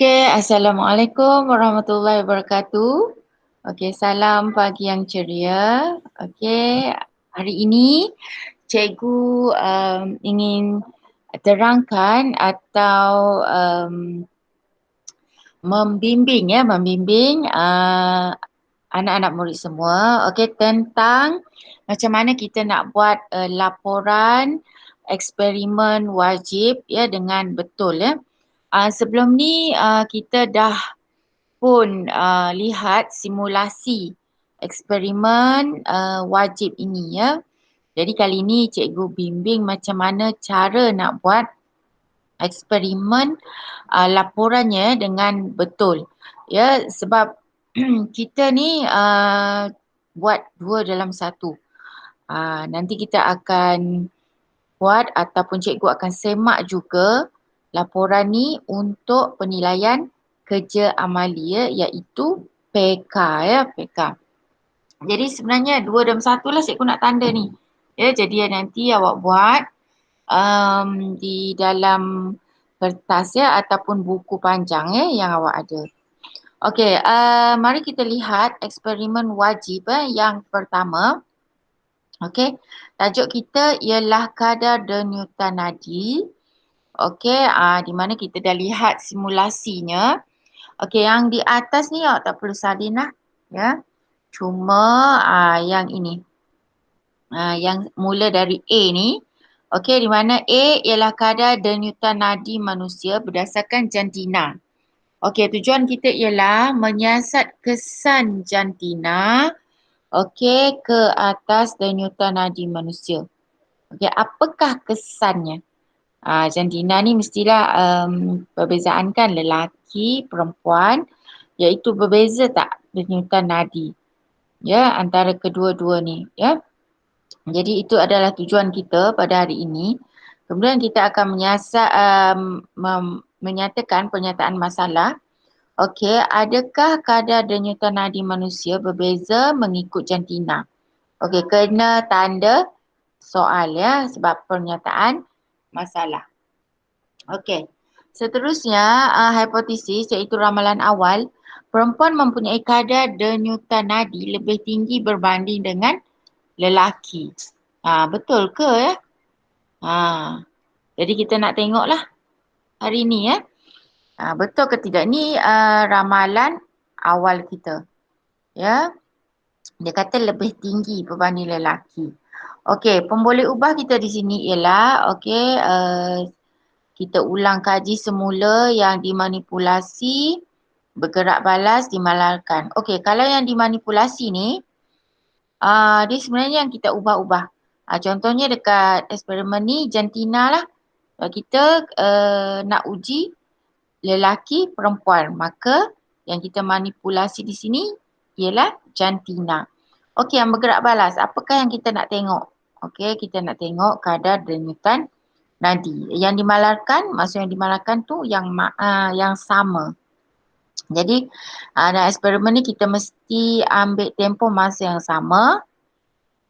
Okey, Assalamualaikum warahmatullahi wabarakatuh. Okey, salam pagi yang ceria. Okey, hari ini cikgu ingin terangkan atau membimbing anak-anak murid semua, okey, tentang macam mana kita nak buat laporan eksperimen wajib ya dengan betul ya. Sebelum ni kita dah pun lihat simulasi eksperimen wajib ini ya. Jadi kali ini cikgu bimbing macam mana cara nak buat eksperimen laporannya dengan betul. Ya, sebab kita ni buat dua dalam satu. Nanti kita akan buat ataupun cikgu akan semak juga laporan ni untuk penilaian kerja amali ya, iaitu PK ya, PK. Jadi sebenarnya dua dalam satu lah cikgu nak tanda ni. Ya, jadi nanti awak buat di dalam kertas ya ataupun buku panjang ya yang awak ada. Okey, mari kita lihat eksperimen wajib yang pertama. Okey, tajuk kita ialah kadar denyutan nadi. Okey, di mana kita dah lihat simulasinya. Okey, yang di atas ni awak tak perlu salin lah. Ya. Cuma yang ini. Yang mula dari A ni. Okey, di mana A ialah kadar denyutan nadi manusia berdasarkan jantina. Okey, tujuan kita ialah menyiasat kesan jantina ke atas denyutan nadi manusia. Okey, apakah kesannya? Jantina ni mestilah perbezaan kan lelaki, perempuan, iaitu berbeza tak denyutan nadi ya antara kedua-dua ni ya. Jadi itu adalah tujuan kita pada hari ini. Kemudian kita akan menyatakan pernyataan masalah. Okey, adakah kadar denyutan nadi manusia berbeza mengikut jantina? Okey, kena tanda soal ya sebab pernyataan masalah. Okey. Seterusnya, hipotesis iaitu ramalan awal, perempuan mempunyai kadar denyutan nadi lebih tinggi berbanding dengan lelaki. Betul ke ya? Jadi kita nak tengoklah hari ni ya. Betul ke tidak? Ni ramalan awal kita. Ya. Dia kata lebih tinggi berbanding lelaki. Okey, pemboleh ubah kita di sini ialah kita ulang kaji semula yang dimanipulasi, bergerak balas, dimalarkan. Okey, kalau yang dimanipulasi ni, dia sebenarnya yang kita ubah-ubah. Contohnya dekat eksperimen ni, jantina lah. Kita nak uji lelaki, perempuan. Maka yang kita manipulasi di sini ialah jantina. Okey, yang bergerak balas. Apakah yang kita nak tengok? Okey, kita nak tengok kadar denyutan nadi. Yang dimalarkan, maksud yang dimalarkan tu yang sama. Jadi dalam eksperimen ni kita mesti ambil tempoh masa yang sama,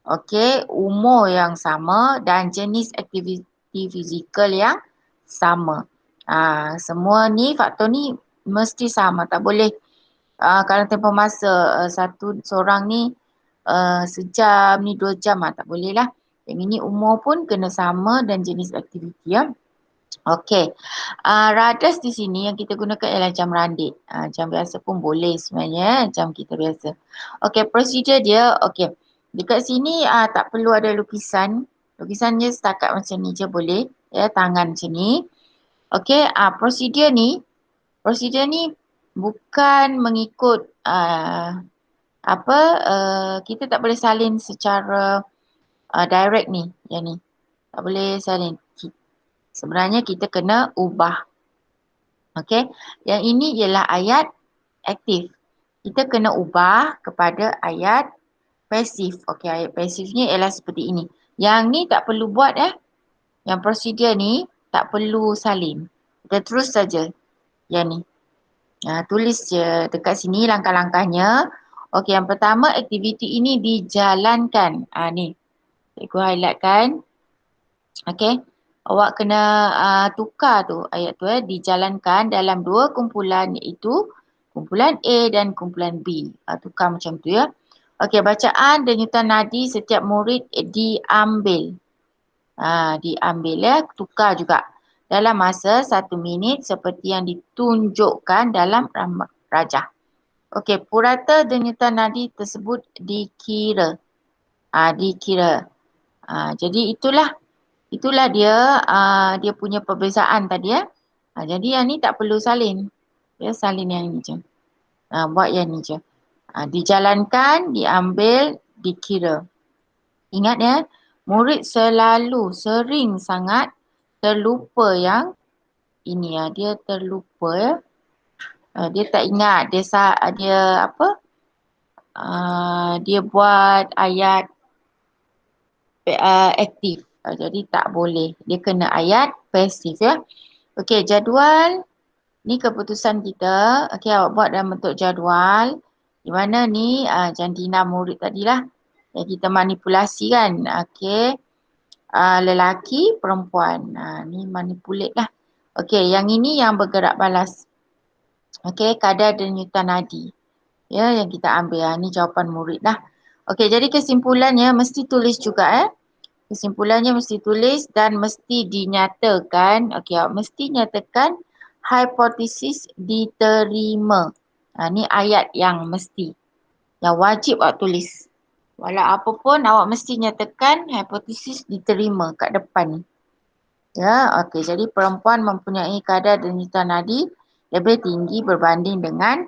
okey, umur yang sama dan jenis aktiviti fizikal yang sama. Semua ni faktor ni mesti sama, tak boleh kalau tempoh masa seorang ni sejam ni 2 jam tak boleh lah. Yang ini umur pun kena sama dan jenis aktiviti ya. Okey. Radas di sini yang kita gunakan ialah jam randik. Jam biasa pun boleh sebenarnya, jam kita biasa. Okey, prosedur dia okey. Dekat sini tak perlu ada lukisan. Lukisannya setakat macam ni je boleh. Ya, tangan macam ni. Okey, prosedur ni bukan mengikut kita tak boleh salin secara direct ni, yang ni. Tak boleh salin. Sebenarnya kita kena ubah. Okey. Yang ini ialah ayat aktif. Kita kena ubah kepada ayat pasif. Okey, ayat pasifnya ialah seperti ini. Yang ni tak perlu buat Yang prosedur ni tak perlu salin. Kita terus saja yang ni. Tulis je dekat sini langkah-langkahnya. Okey, yang pertama aktiviti ini dijalankan. Ni. Cikgu highlightkan. Okey. Awak kena tukar tu ayat tu dijalankan dalam dua kumpulan iaitu kumpulan A dan kumpulan B. Tukar macam tu ya. Okey, bacaan denyutan nadi setiap murid diambil. Diambil ya, tukar juga dalam masa 1 minit seperti yang ditunjukkan dalam rajah. Okey, purata denyutan nadi tersebut dikira. Dikira. Jadi itulah dia punya perbezaan tadi ya. Jadi yang ni tak perlu salin. Ya, salin yang ni je. Buat yang ni je. Dijalankan, diambil, dikira. Ingat ya, murid selalu sering sangat terlupa yang ini ya. Dia terlupa ya. Dia tak ingat. Dia apa? Dia buat ayat aktif. Jadi tak boleh. Dia kena ayat pasif ya. Okey, jadual. Ni keputusan kita. Okey, awak buat dalam bentuk jadual. Di mana ni jantina murid tadilah. Yang kita manipulasi kan. Okey. Lelaki, perempuan. Ni manipulate lah. Okey, yang ini yang bergerak balas. Okey, kadar denyutan nadi. Ya, yang kita ambil. Ni jawapan murid lah. Okey, jadi kesimpulannya mesti tulis juga Kesimpulannya mesti tulis dan mesti dinyatakan. Okey, mesti nyatakan hipotesis diterima. Ni ayat yang mesti. Yang wajib awak tulis. Walau apa pun awak mesti nyatakan hipotesis diterima kat depan ni. Ya, okey. Jadi perempuan mempunyai kadar denyutan nadi lebih tinggi berbanding dengan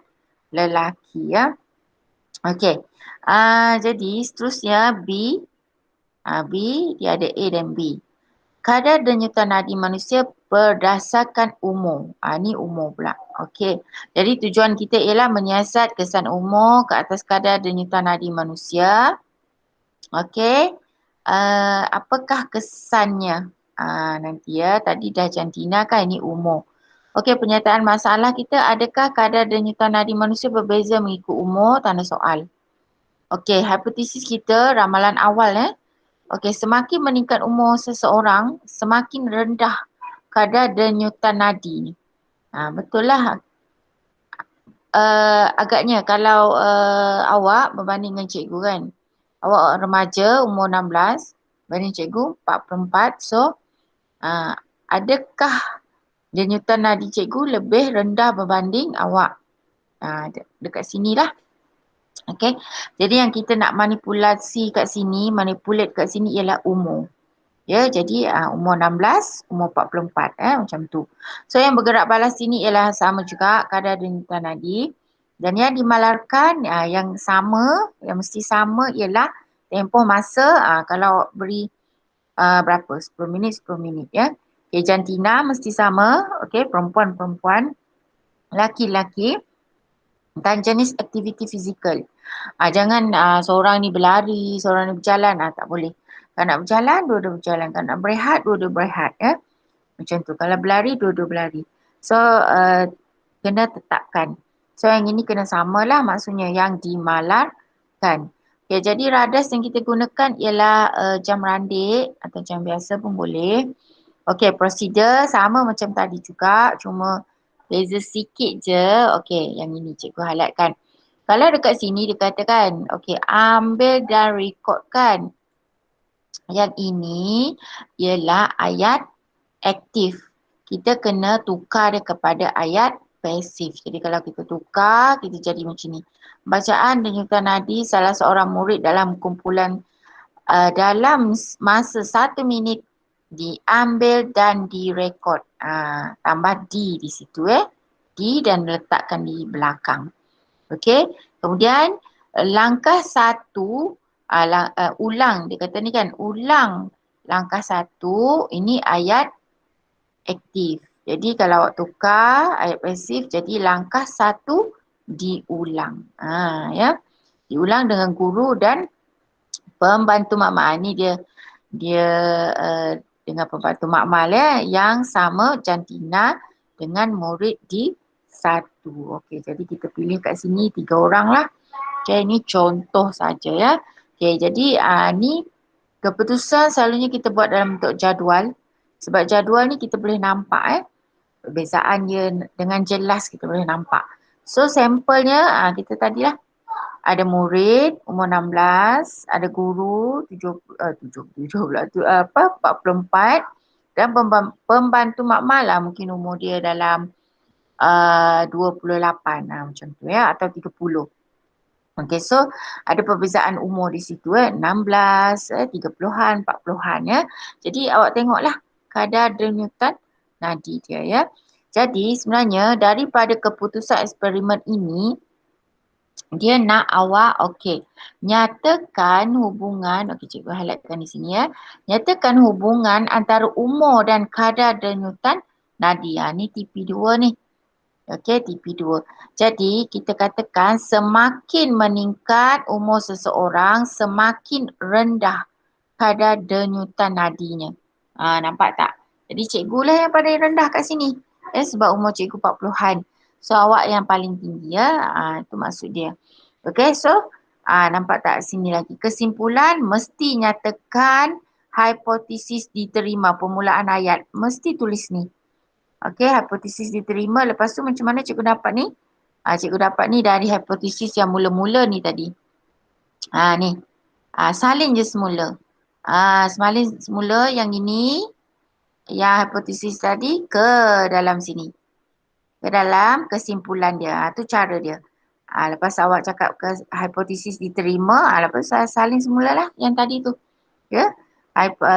lelaki ya. Okey. Jadi seterusnya B. B, dia ada A dan B. Kadar denyutan nadi manusia berdasarkan umur. Ni umur pula. Okey. Jadi tujuan kita ialah menyiasat kesan umur ke atas kadar denyutan nadi manusia. Okey. Apakah kesannya? Nanti ya. Tadi dah jantina kan, ini umur. Okey, pernyataan masalah kita, adakah kadar denyutan nadi manusia berbeza mengikut umur? Tanda soal. Okey, hipotesis kita ramalan awal Okey, semakin meningkat umur seseorang, semakin rendah kadar denyutan nadi ni. Betul lah. Agaknya kalau awak berbanding dengan cikgu kan. Awak remaja umur 16, berbanding cikgu 44. So, adakah denyutan nadi cikgu lebih rendah berbanding awak? Dekat sinilah. Okey. Jadi yang kita nak manipulasi kat sini, manipulate kat sini ialah umur. Ya, jadi umur 16, umur 44 macam tu. So yang bergerak balas sini ialah sama juga kadar denyutan nadi. Dan yang dimalarkan yang sama, yang mesti sama ialah tempoh masa kalau beri berapa? 10 minit, 10 minit ya. Okay, jantina mesti sama, okey, perempuan-perempuan, laki-laki dan jenis aktiviti fizikal. Jangan seorang ni berlari, seorang ni berjalan, tak boleh. Kalau nak berjalan, dua-dua berjalan. Kalau nak berehat, dua-dua berehat ya. Macam tu. Kalau berlari, dua-dua berlari. So, kena tetapkan. So, yang ini kena samalah maksudnya yang dimalarkan. Okay, jadi radas yang kita gunakan ialah jam randik atau jam biasa pun boleh. Okey, prosedur sama macam tadi juga, cuma beza sikit je. Okey, yang ini cikgu highlightkan. Kalau dekat sini dikatakan, okey, ambil dan rekodkan. Yang ini ialah ayat aktif. Kita kena tukar dia kepada ayat pasif. Jadi kalau kita tukar, kita jadi macam ni. Bacaan denyutan nadi salah seorang murid dalam kumpulan dalam masa 1 minit diambil dan direkod. Tambah D di situ D dan letakkan di belakang. Okey. Kemudian langkah 1 ulang. Dia kata ni kan ulang langkah 1 ini ayat aktif. Jadi kalau awak tukar ayat pasif jadi langkah 1 diulang. Ya. Diulang dengan guru dan pembantu makmal. Ni dia dengan pembantu makmal yang sama jantina dengan murid di 1. Okey, jadi kita pilih kat sini 3 orang lah. Okey, ini contoh saja ya. Okey, jadi ni keputusan selalunya kita buat dalam bentuk jadual. Sebab jadual ni kita boleh nampak perbezaan dia dengan jelas kita boleh nampak. So sampelnya kita tadi lah ada murid umur 16, ada guru 44 dan pembantu makmal lah mungkin umur dia dalam 28 macam tu atau 30. Okay, so ada perbezaan umur di situ 16, 30-an, 40-an Jadi awak tengoklah kadar denyutan nadi dia Jadi sebenarnya daripada keputusan eksperimen ini dia nak awak nyatakan hubungan, cikgu highlightkan di sini nyatakan hubungan antara umur dan kadar denyutan nadi. Ni TP2 ni. TP2. Jadi kita katakan semakin meningkat umur seseorang, semakin rendah kadar denyutan nadinya. Nampak tak? Jadi cikgu lah yang paling rendah kat sini. Sebab umur cikgu 40-an. So awak yang paling tinggi itu maksud dia. Okay, so nampak tak sini lagi. Kesimpulan mesti nyatakan hipotesis diterima. Permulaan ayat. Mesti tulis ni. Okey, hipotesis diterima. Lepas tu macam mana cikgu dapat ni? Cikgu dapat ni dari hipotesis yang mula-mula ni tadi. Ni. Salin je semula. Salin semula yang ini, yang hipotesis tadi ke dalam sini. Ke dalam kesimpulan dia. Tu cara dia. Lepas awak cakap ke hipotesis diterima, lepas salin semula lah yang tadi tu. Ya.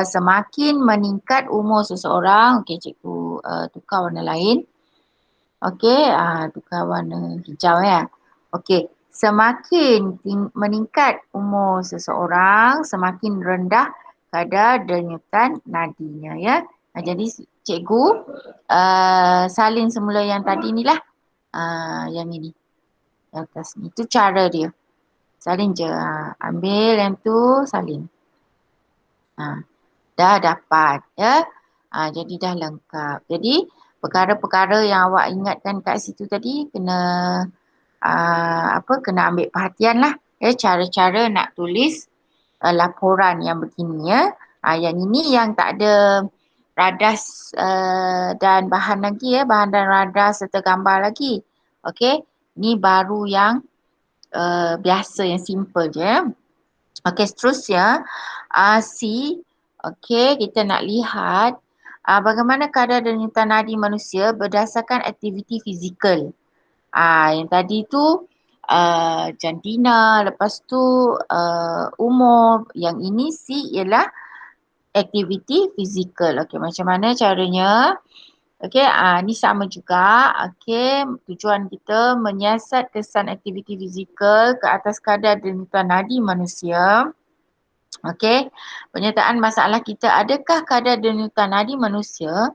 Semakin meningkat umur seseorang, okey cikgu tukar warna lain. Okey, tukar warna hijau Okey, semakin meningkat umur seseorang, semakin rendah kadar denyutan nadinya jadi cikgu salin semula yang tadi ni lah. Yang ini. Yang atas ni. Itu cara dia. Salin je. Ambil yang tu, salin. Dah dapat jadi dah lengkap. Jadi perkara-perkara yang awak ingatkan kat situ tadi kena kena ambil perhatian lah cara-cara nak tulis laporan yang begini yang ini yang tak ada radas dan bahan lagi bahan dan radas serta gambar lagi. Okey, ni baru yang biasa yang simple je Okey, seterusnya C. Okey, kita nak lihat bagaimana kadar denyutan nadi manusia berdasarkan aktiviti fizikal. Yang tadi tu jantina, lepas tu umur. Yang ini C ialah aktiviti fizikal. Okey, macam mana caranya? Okey, ni sama juga. Okey, tujuan kita menyiasat kesan aktiviti fizikal ke atas kadar denyutan nadi manusia. Okey, pernyataan masalah kita, adakah kadar denyutan nadi manusia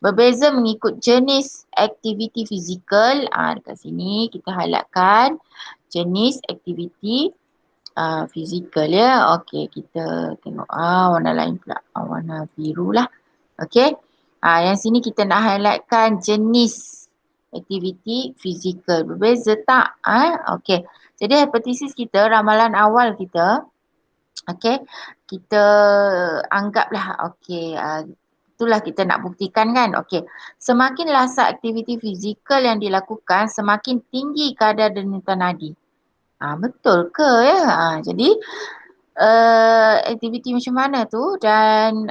berbeza mengikut jenis aktiviti fizikal? Dekat sini kita highlightkan jenis aktiviti fizikal Okey, kita tengok warna lain pula, warna biru lah. Okey, yang sini kita nak highlightkan jenis aktiviti fizikal. Berbeza tak? Okey, jadi hipotesis kita, ramalan awal kita, okey, kita anggaplah itulah kita nak buktikan kan. Okey, semakin lasak aktiviti fizikal yang dilakukan, semakin tinggi kadar denyutan nadi. Betul ke jadi aktiviti macam mana tu dan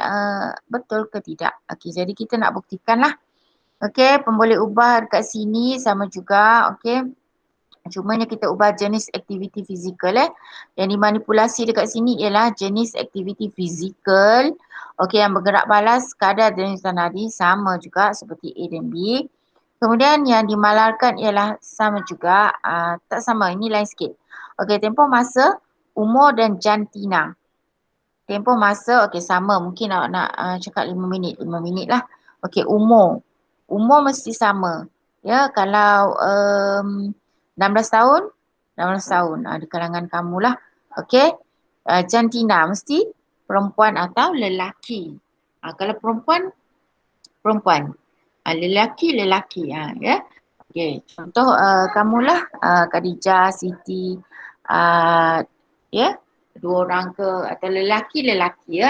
betul ke tidak. Okey, jadi kita nak buktikanlah. Okey, pemboleh ubah dekat sini sama juga. Okey, cumanya kita ubah jenis aktiviti fizikal Yang dimanipulasi dekat sini ialah jenis aktiviti fizikal. Okey, yang bergerak balas kadar denyutan nadi sama juga seperti A dan B. Kemudian yang dimalarkan ialah sama juga, tak sama, ini lain sikit. Okey, tempoh masa, umur dan jantina. Tempoh masa, okey sama, mungkin awak nak cakap 5 minit, 5 minit lah. Okey, umur. Umur mesti sama. Ya, kalau 16 tahun, 16 tahun di kalangan kamulah. Okey, jantina mesti perempuan atau lelaki. Kalau perempuan, perempuan. Lelaki, lelaki. Ya. Okey, contoh kamulah Khadijah, Siti, ya, dua orang ke atau lelaki-lelaki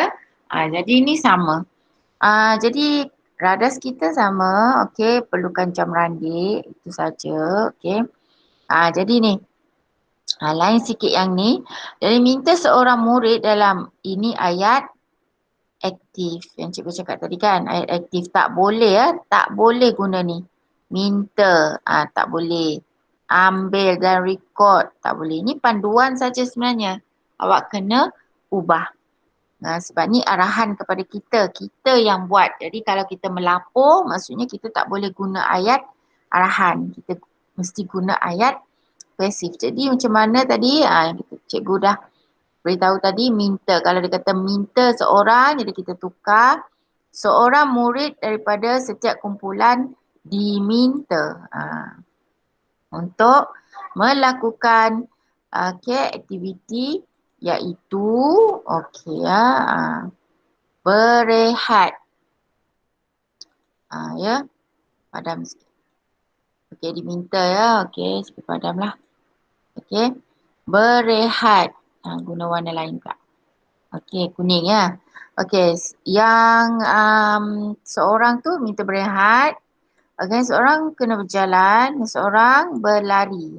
jadi ini sama. Jadi radas kita sama, okey, perlukan jam randik, itu saja, okey. Jadi ni, lain sikit yang ni. Jadi minta seorang murid dalam ini ayat aktif yang cikgu cakap tadi kan, ayat aktif tak boleh tak boleh guna ni. Minta, tak boleh. Ambil dan record, tak boleh. Ini panduan saja sebenarnya. Awak kena ubah. Sebab ni arahan kepada kita yang buat. Jadi kalau kita melapor, maksudnya kita tak boleh guna ayat arahan. Kita mesti guna ayat pasif. Jadi macam mana tadi, cikgu dah beritahu tadi, minta. Kalau dia kata minta seorang, jadi kita tukar. Seorang murid daripada setiap kumpulan diminta untuk melakukan aktiviti iaitu berehat. Ya, padam sikit. Okey, diminta ya. Okey, sikit padamlah. Okey, berehat. Guna warna lain pula. Okey, kuning ya. Okey, yang seorang tu minta berehat. Okey, seorang kena berjalan, seorang berlari.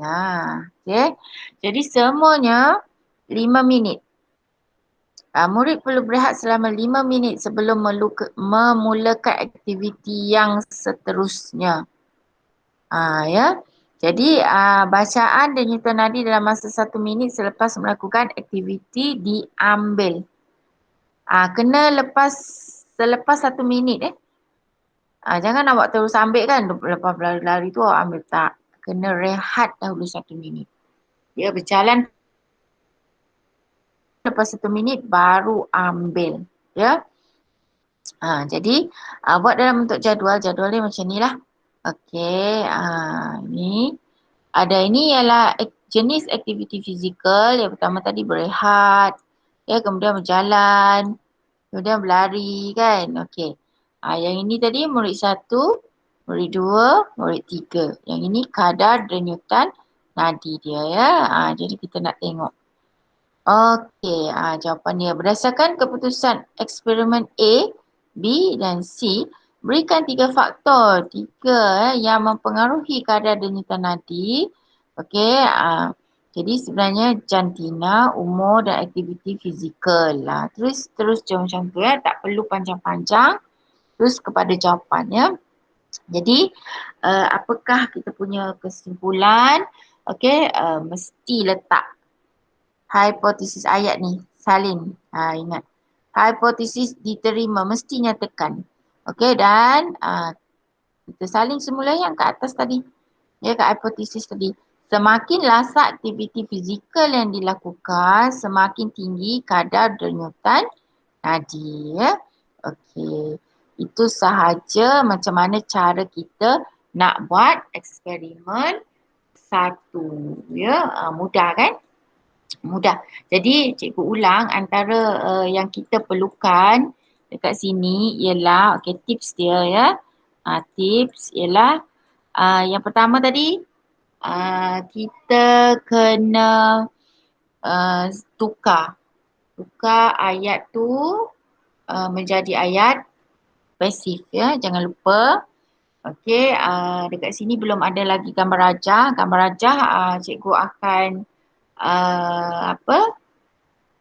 Okey. Jadi semuanya 5 minit. Murid perlu berehat selama 5 minit sebelum memulakan aktiviti yang seterusnya. Ya. Jadi bacaan denyutan nadi dalam masa 1 minit selepas melakukan aktiviti diambil. Kena selepas 1 minit jangan awak terus ambil kan, lepas berlari-lari tu awak ambil, tak. Kena rehat dahulu 1 minit. Dia berjalan lepas 1 minit baru ambil. Ya. Jadi buat dalam bentuk jadual. Jadual dia macam ni lah. Okey, ni. Ini ialah jenis aktiviti fizikal. Yang pertama tadi berehat. Ya, kemudian berjalan. Kemudian berlari kan. Okey. Yang ini tadi murid 1, murid 2, murid 3. Yang ini kadar denyutan nadi dia ya. Jadi kita nak tengok. Okey, jawapannya berdasarkan keputusan eksperimen A, B dan C, berikan 3 faktor, 3 yang mempengaruhi kadar denyutan nadi. Okey, jadi sebenarnya jantina, umur dan aktiviti fizikal lah. Terus macam tu ya, tak perlu panjang-panjang. Terus kepada jawapannya. Jadi, apakah kita punya kesimpulan? Okey, mesti letak hipotesis ayat ni, salin. Ingat. Hipotesis diterima, mesti nyatakan. Okey, dan kita salin semula yang kat atas tadi. Ya, kat hipotesis tadi. Semakin lasak aktiviti fizikal yang dilakukan, semakin tinggi kadar denyutan nadi. Ya. Okey. Itu sahaja macam mana cara kita nak buat eksperimen 1. Ya, mudah kan? Mudah. Jadi cikgu ulang antara yang kita perlukan dekat sini ialah tips dia ya. Tips ialah yang pertama tadi kita kena tukar ayat tu menjadi ayat pasif ya. Jangan lupa. Okey, dekat sini belum ada lagi gambar rajah. Gambar rajah cikgu akan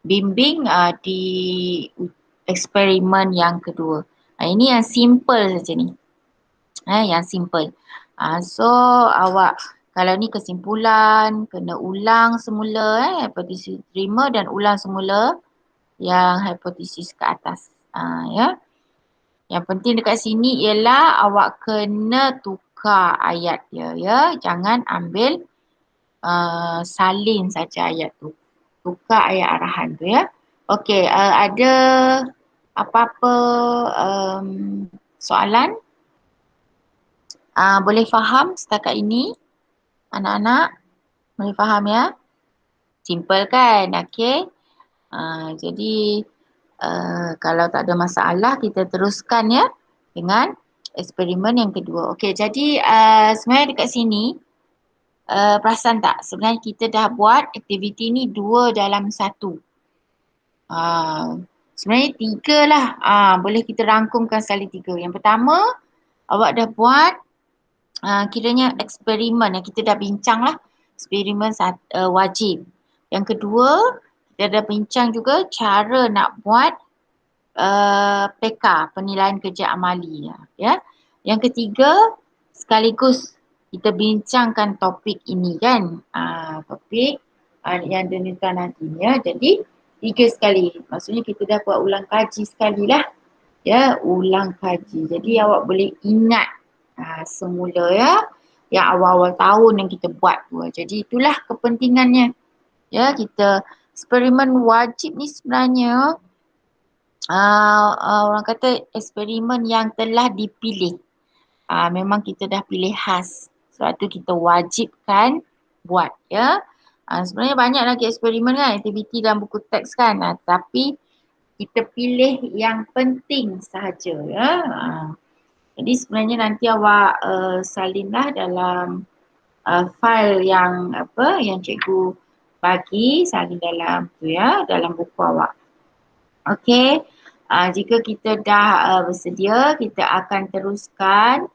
bimbing di eksperimen yang kedua. Ini yang simple saja ni. Yang simple. So awak kalau ni kesimpulan kena ulang semula hipotesis terima dan ulang semula yang hipotesis ke atas. Ya. Yang penting dekat sini ialah awak kena tukar ayat dia ya. Jangan ambil salin saja ayat tu. Tukar ayat arahan tu ya. Okey, ada apa-apa soalan? Boleh faham setakat ini? Anak-anak boleh faham ya? Simple kan? Okey. Jadi kalau tak ada masalah kita teruskan ya dengan eksperimen yang kedua. Okey, jadi sebenarnya dekat sini perasan tak? Sebenarnya kita dah buat aktiviti ni 2 dalam 1. Sebenarnya tiga lah. Boleh kita rangkumkan sekali tiga. Yang pertama, awak dah buat kiranya eksperimen yang kita dah bincang lah. Eksperimen wajib. Yang kedua, kita dah bincang juga cara nak buat PK, penilaian kerja amali. Ya. Yang ketiga, sekaligus kita bincangkan topik ini kan. Topik yang dinilai nantinya. Jadi, tiga sekali. Maksudnya kita dah buat ulang kaji sekali lah. Ya, ulang kaji. Jadi awak boleh ingat semula ya, yang awal-awal tahun yang kita buat tu. Jadi itulah kepentingannya. Ya, kita eksperimen wajib ni sebenarnya orang kata eksperimen yang telah dipilih. Memang kita dah pilih khas. Sebab tu kita wajibkan buat ya. Sebenarnya banyak lagi eksperimen kan, aktiviti dalam buku teks kan. Tapi kita pilih yang penting sahaja ya. Jadi sebenarnya nanti awak salinlah dalam file yang cikgu bagi, salin dalam tu ya, dalam buku awak. Okey. Jika kita dah bersedia, kita akan teruskan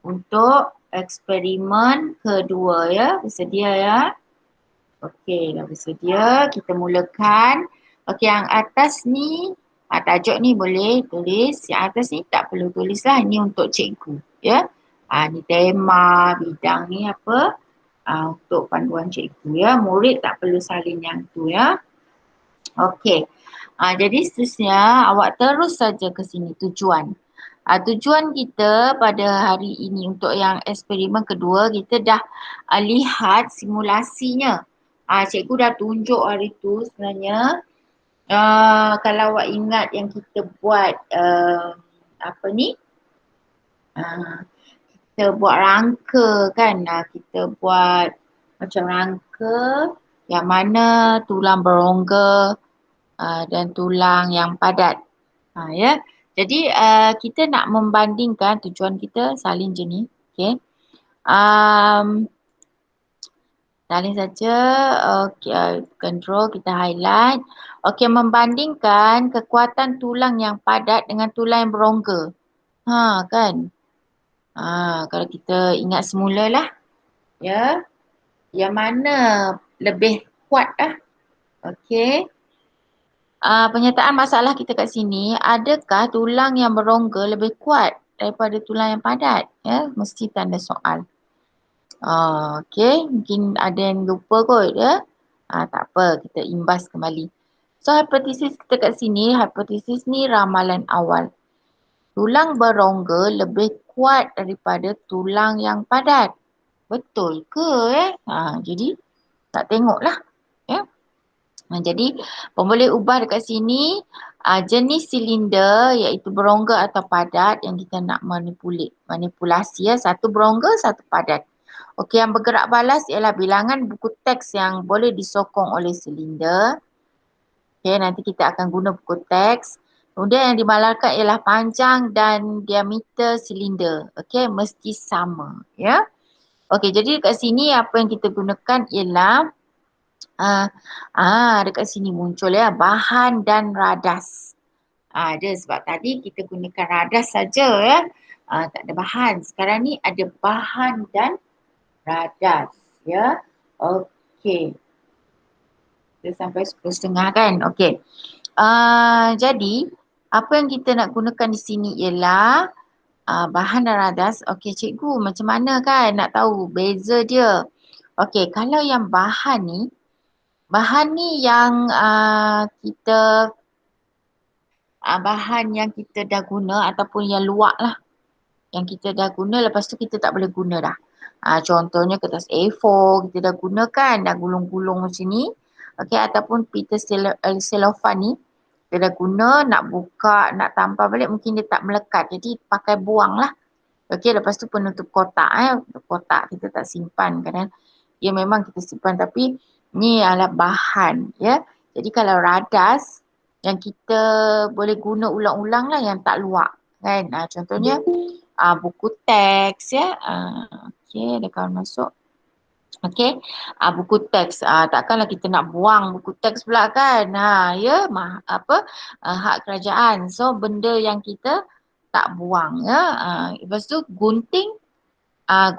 untuk eksperimen kedua ya. Bersedia ya. Okey, dah bersedia. Kita mulakan. Okey, yang atas ni, tajuk ni boleh tulis. Yang atas ni tak perlu tulis lah. Ini untuk cikgu. Ya. Ni tema, bidang ni apa. Untuk panduan cikgu ya. Murid tak perlu salin yang tu ya. Okey. Jadi seterusnya awak terus saja ke sini tujuan. Tujuan kita pada hari ini untuk yang eksperimen kedua, kita dah lihat simulasinya. Cikgu dah tunjuk hari tu sebenarnya. Kalau awak ingat yang kita buat apa ni? Kita buat rangka kan. Kita buat macam rangka yang mana tulang berongga dan tulang yang padat. Ya. Jadi kita nak membandingkan tujuan kita salin je ni. Okay. Salin saja. Okay, control kita highlight. Okay, membandingkan kekuatan tulang yang padat dengan tulang yang berongga. Kan. Kalau kita ingat semula lah. Ya. Yang mana lebih kuat lah. Okay. Penyataan masalah kita kat sini, adakah tulang yang berongga lebih kuat daripada tulang yang padat? Ya, mesti tanda soal. Okey, mungkin ada yang lupa kot ya. Tak apa, kita imbas kembali. So, hipotesis kita kat sini, hipotesis ni ramalan awal. Tulang berongga lebih kuat daripada tulang yang padat. Betul ke jadi tak tengoklah. Ya. Jadi boleh ubah dekat sini jenis silinder iaitu berongga atau padat yang kita nak manipulasi ya. Satu berongga, satu padat. Okey, yang bergerak balas ialah bilangan buku teks yang boleh disokong oleh silinder. Okey, nanti kita akan guna buku teks. Kemudian yang dimalarkan ialah panjang dan diameter silinder. Okey, mesti sama ya. Okey, jadi dekat sini apa yang kita gunakan ialah dekat sini muncul ya, bahan dan radas. Dia sebab tadi kita gunakan radas saja ya. Tak ada bahan. Sekarang ni ada bahan dan radas ya. Okey. Kita sampai 10.30 kan. Okey. Jadi apa yang kita nak gunakan di sini ialah bahan dan radas. Okey, cikgu macam mana kan nak tahu beza dia. Okey, kalau yang bahan ni yang kita bahan yang kita dah guna ataupun yang luak lah yang kita dah guna, lepas tu kita tak boleh guna dah. Contohnya kertas A4 kita dah gunakan, dah gulung-gulung macam ni. Okey, ataupun pita cellophane ni kita dah guna, nak buka, nak tampal balik mungkin dia tak melekat, jadi pakai buang lah. Okey, lepas tu penutup kotak kotak kita tak simpan kadang. Ya memang kita simpan tapi ni adalah bahan ya. Jadi kalau radas yang kita boleh guna ulang-ulang lah yang tak luak kan. Contohnya buku teks ya. Okey, ada kawan masuk. Okey, buku teks. Takkanlah kita nak buang buku teks pula kan. Ya, hak kerajaan. So benda yang kita tak buang ya. Lepas tu gunting,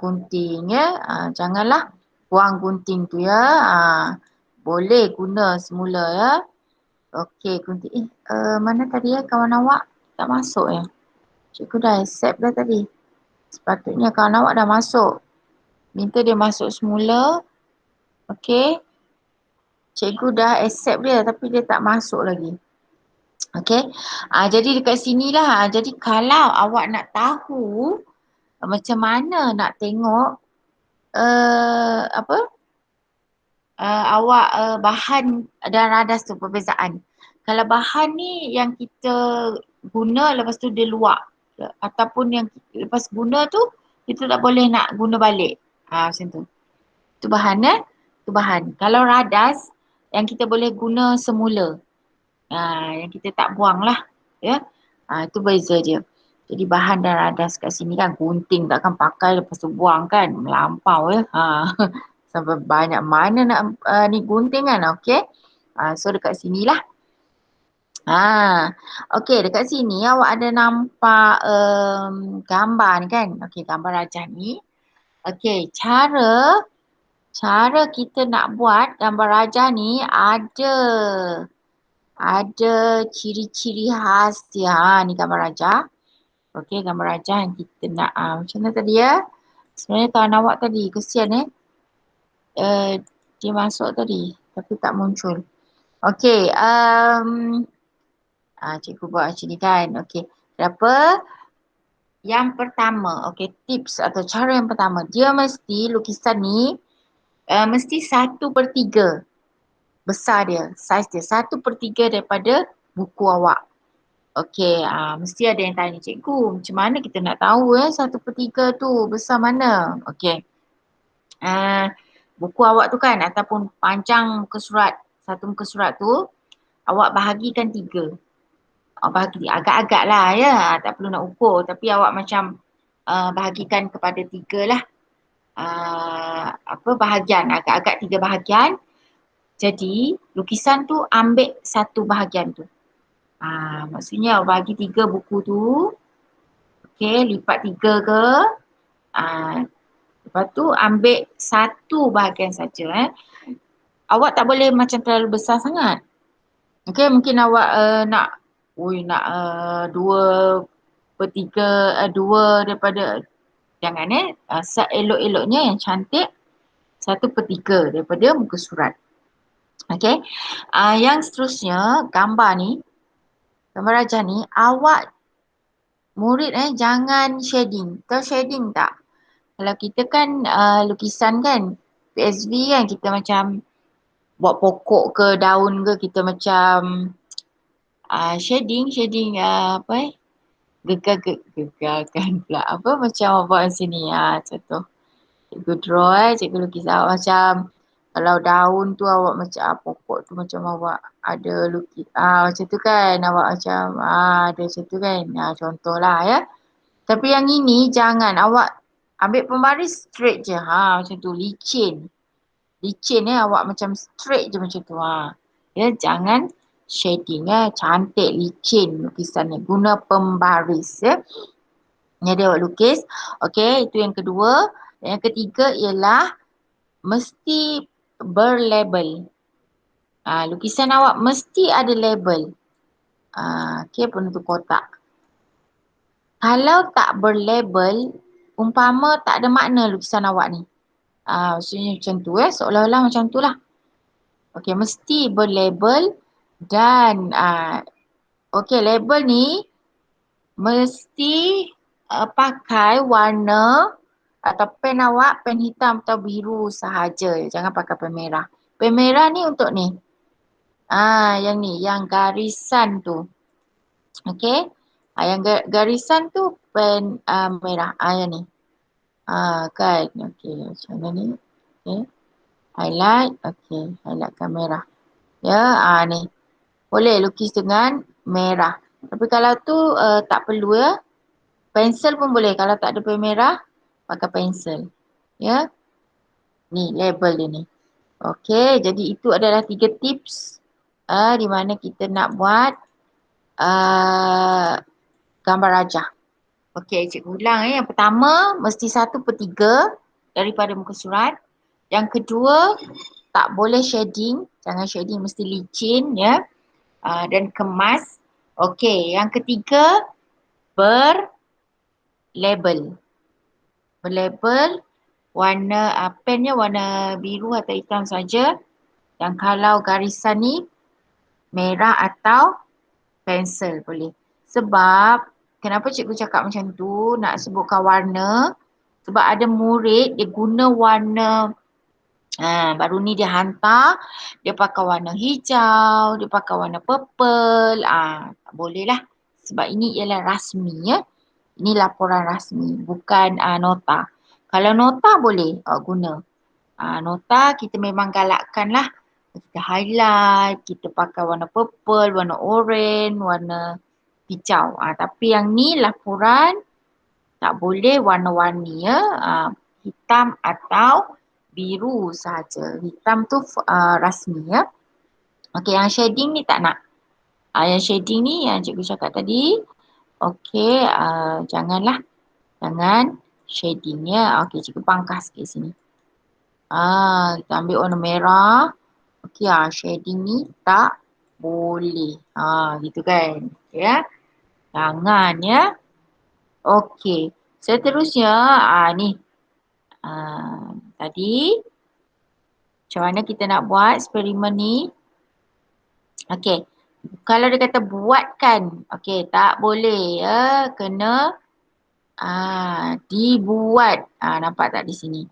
gunting ya. Janganlah buang gunting tu ya. Boleh guna semula ya. Okey, gunting. Mana tadi ya kawan awak? Tak masuk ya. Cikgu dah accept dah tadi. Sepatutnya kawan awak dah masuk. Minta dia masuk semula. Okey. Cikgu dah accept dia tapi dia tak masuk lagi. Okey. Jadi dekat sinilah. Jadi kalau awak nak tahu macam mana nak tengok apa awak bahan dan radas tu perbezaan. Kalau bahan ni yang kita guna lepas tu dia luak ataupun yang lepas guna tu kita tak boleh nak guna balik. Macam tu. Tu bahan tu bahan. Kalau radas yang kita boleh guna semula. Yang kita tak buang lah. Ya. Itu beza dia. Jadi bahan dan radas kat sini kan gunting takkan pakai lepas tu buang kan. Melampau ya. Sampai banyak mana nak ni gunting kan. Okey. So dekat sinilah. Okey, dekat sini awak ada nampak gambar ni kan. Okey, gambar rajah ni. Okey, cara kita nak buat gambar rajah ni ada ciri-ciri khas dia. Ni gambar rajah. Okey, gambar rajah yang kita nak macam mana tadi ya. Sebenarnya kawan awak tadi kesian dia masuk tadi tapi tak muncul. Okey, cikgu buat macam ni kan. Okey, berapa? Yang pertama, okey, tips atau cara yang pertama, dia mesti lukisan ni mesti 1/3 besar dia, saiz dia 1/3 daripada buku awak. Okey, mesti ada yang tanya, cikgu, macam mana kita nak tahu 1/3 tu besar mana? Okey. Buku awak tu kan ataupun panjang muka surat, satu muka surat tu awak bahagikan 3. Bagi agak-agak lah ya, tak perlu nak ukur tapi awak macam bahagikan kepada 3 lah. Bahagian, agak-agak 3 bahagian. Jadi lukisan tu ambil satu bahagian tu. Maksudnya awak bagi 3 buku tu. Okey, lipat 3 ke. Lepas tu ambil satu bahagian saja. Awak tak boleh macam terlalu besar sangat. Okey, mungkin awak nak 2/3, 2 daripada, jangan seelok-eloknya yang cantik 1/3 daripada muka surat. Okey, yang seterusnya gambar ni, gambar rajah ni awak murid jangan shading. Tahu shading tak? Kalau kita kan lukisan kan PSV kan kita macam buat pokok ke daun ke kita macam shading gegarkan pula macam buat macam ni contoh cikgu draw cikgu lukis awak macam kalau daun tu awak macam pokok tu macam awak ada lukis macam tu kan awak macam ada macam tu kan contohlah ya. Tapi yang ini jangan awak ambil pembaris straight je macam tu licin awak macam straight je macam tu ya jangan shading cantik licin lukisan ni guna pembaris ya. Jadi awak lukis. Okey, itu yang kedua. Yang ketiga ialah mesti berlabel. Lukisan awak mesti ada label. Okey, penutup kotak. Kalau tak berlabel, umpama tak ada makna lukisan awak ni. Maksudnya macam tu seolah-olah macam tu lah. Okey, mesti berlabel dan okey, label ni mesti pakai warna atau pen awak, pen hitam atau biru sahaja. Jangan pakai pen merah. Pen merah ni untuk ni. Yang ni, yang garisan tu. Okey. Yang garisan tu pen merah. Yang ni. Kan. Okey, macam mana ni? Okey. Highlight. Okey, highlightkan merah. Ya, ni. Boleh lukis dengan merah. Tapi kalau tu tak perlu ya. Pensel pun boleh. Kalau tak ada pen merah, pakai pensel. Ya. Ni label dia ni. Okey, jadi itu adalah 3 tips di mana kita nak buat gambar rajah. Okey, cikgu ulang Yang pertama, mesti 1/3 daripada muka surat. Yang kedua, tak boleh shading. Jangan shading, mesti licin ya. Dan kemas. Okey, yang ketiga, berlabel. Berlabel, warna pennya warna biru atau hitam saja. Dan kalau garisan ni merah atau pensel boleh. Sebab kenapa cikgu cakap macam tu, nak sebutkan warna, sebab ada murid dia guna warna baru ni dia hantar, dia pakai warna hijau, dia pakai warna purple, tak boleh lah. Sebab ini ialah rasmi ya. Ini laporan rasmi, bukan nota. Kalau nota boleh guna. Nota kita memang galakkan lah. Kita highlight, kita pakai warna purple, warna orange, warna hijau. Tapi yang ni laporan tak boleh warna-warni ya. Hitam atau biru saja. Hitam tu rasmi ya. Okey, yang shading ni tak nak. Yang shading ni yang cikgu cakap tadi. Okey, janganlah. Jangan shading ya. Okey, cikgu pangkas sikit sini. Kita ambil warna merah. Okey, shading ni tak boleh. Gitu kan. Okay, ya. Jangan ya. Okey. Seterusnya, ni. Tadi, macam mana kita nak buat eksperimen ni? Okey. Kalau dia kata buatkan. Okey, tak boleh ya. Kena dibuat. Nampak tak di sini?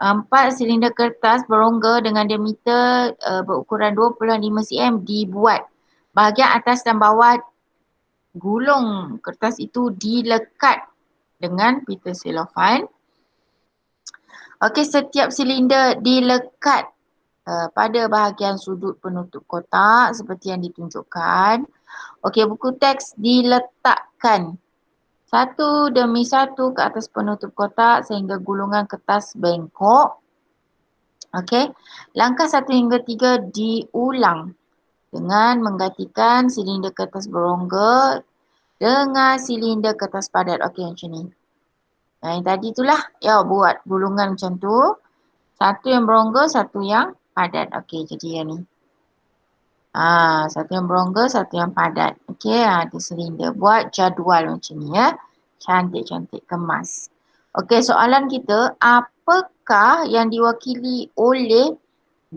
4 silinder kertas berongga dengan diameter berukuran 2.5 cm dibuat. Bahagian atas dan bawah gulung kertas itu dilekat dengan pita selofan. Okey, setiap silinder dilekat pada bahagian sudut penutup kotak seperti yang ditunjukkan. Okey, buku teks diletakkan satu demi satu ke atas penutup kotak sehingga gulungan kertas bengkok. Okey, langkah 1 hingga 3 diulang dengan menggantikan silinder kertas berongga dengan silinder kertas padat. Okey, macam ni. Yang tadi itulah, ya buat gulungan macam tu. Satu yang berongga, satu yang padat. Okey, jadi yang ni. Satu yang berongga, satu yang padat. Okey, ada silinder. Buat jadual macam ni ya. Cantik-cantik kemas. Okey, soalan kita, apakah yang diwakili oleh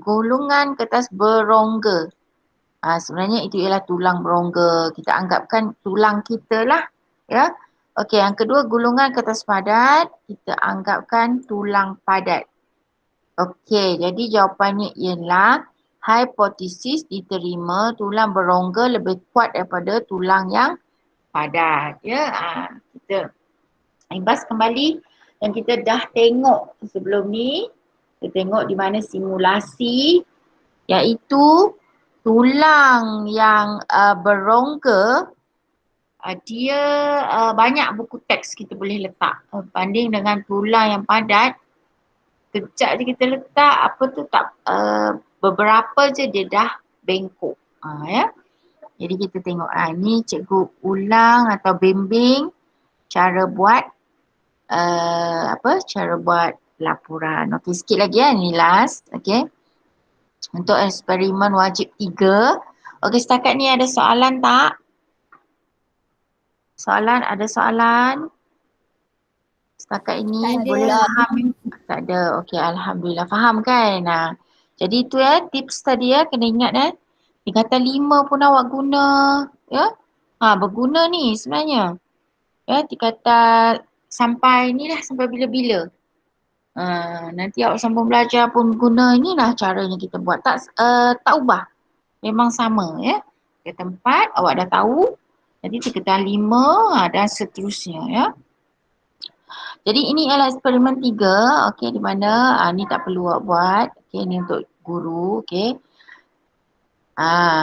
gulungan kertas berongga? Sebenarnya itu ialah tulang berongga. Kita anggapkan tulang kita lah. Ya. Okey, yang kedua gulungan kertas padat. Kita anggapkan tulang padat. Okey, jadi jawapannya ialah hipotesis diterima tulang berongga lebih kuat daripada tulang yang padat. Ya, kita imbas kembali yang kita dah tengok sebelum ni. Kita tengok di mana simulasi iaitu tulang yang berongga dia banyak buku teks kita boleh letak banding dengan tulang yang padat. Kejap je kita letak apa tu tak beberapa je dia dah bengkok. Ya. Jadi kita tengok ni cikgu ulang atau bimbing cara buat cara buat laporan. Okey, sikit lagi ni last. Okey. Untuk eksperimen wajib 3. Okey, setakat ni ada soalan tak? Ada soalan? Setakat ini boleh faham? Tak ada. Okey, alhamdulillah faham kan? Jadi itu tips tadi kena ingat tingkatan 5 pun awak guna ya. Berguna ni sebenarnya. Ya, tingkatan sampai ni lah sampai bila-bila. Nanti awak sambung belajar pun guna inilah caranya kita buat. Tak ubah. Memang sama ya. Tingkatan 4 awak dah tahu. Jadi tingkatan 5 dan seterusnya ya. Jadi ini adalah eksperimen 3. Okey, di mana ni tak perlu awak buat. Okey, ni untuk guru. Okey.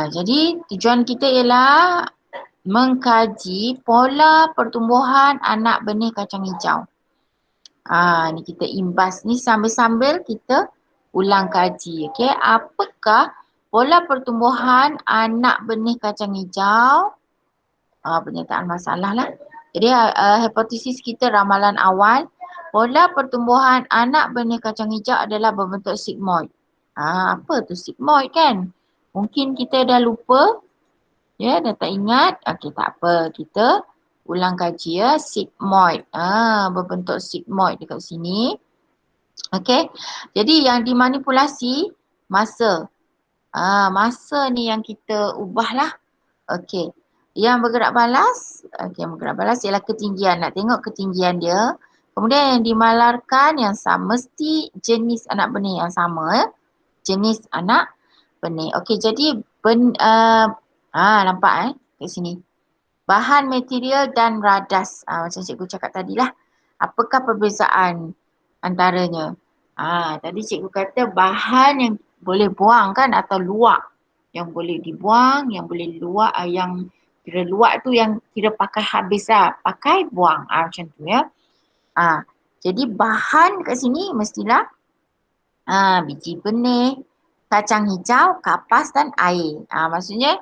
Jadi tujuan kita ialah mengkaji pola pertumbuhan anak benih kacang hijau. Ni kita imbas ni sambil-sambil kita ulang kaji. Okey, apakah pola pertumbuhan anak benih kacang hijau? Pernyataan masalah lah. Jadi hipotesis kita ramalan awal, pola pertumbuhan anak benih kacang hijau adalah berbentuk sigmoid. Apa tu sigmoid kan? Mungkin kita dah lupa, ya, dah tak ingat. Okey, tak apa. Kita ulang kaji ya, sigmoid. Berbentuk sigmoid dekat sini. Okey. Jadi yang dimanipulasi masa. Masa ni yang kita ubahlah. Okey. Yang bergerak balas, yang bergerak balas ialah ketinggian. Nak tengok ketinggian dia. Kemudian yang dimalarkan yang sama, mesti jenis anak benih yang sama. Jenis anak benih. Okey, jadi nampak kat sini. Bahan, material dan radas. Macam cikgu cakap tadilah. Apakah perbezaan antaranya? Tadi cikgu kata bahan yang boleh buang kan atau luak. Yang boleh dibuang, yang boleh luak, yang kira luak tu yang kira pakai habis lah. Pakai, buang. Macam tu ya. Jadi bahan kat sini mestilah biji benih, kacang hijau, kapas dan air. Maksudnya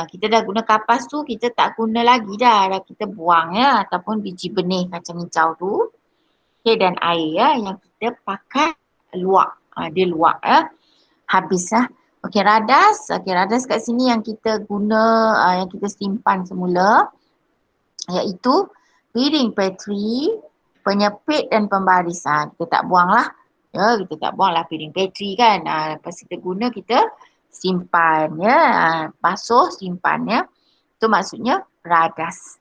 kita dah guna kapas tu, kita tak guna lagi dah kita buang ya. Ataupun biji benih kacang hijau tu. Okay, dan air ya yang kita pakai luak. Dia luak ya. Habis lah. Okey, radas. Okey, radas kat sini yang kita guna, yang kita simpan semula, iaitu piring petri, penyepit dan pembaris. Kita tak buang lah. Ya, kita tak buang lah piring petri kan. Lepas kita guna, kita simpan ya. Basuh, simpan ya. Itu maksudnya radas.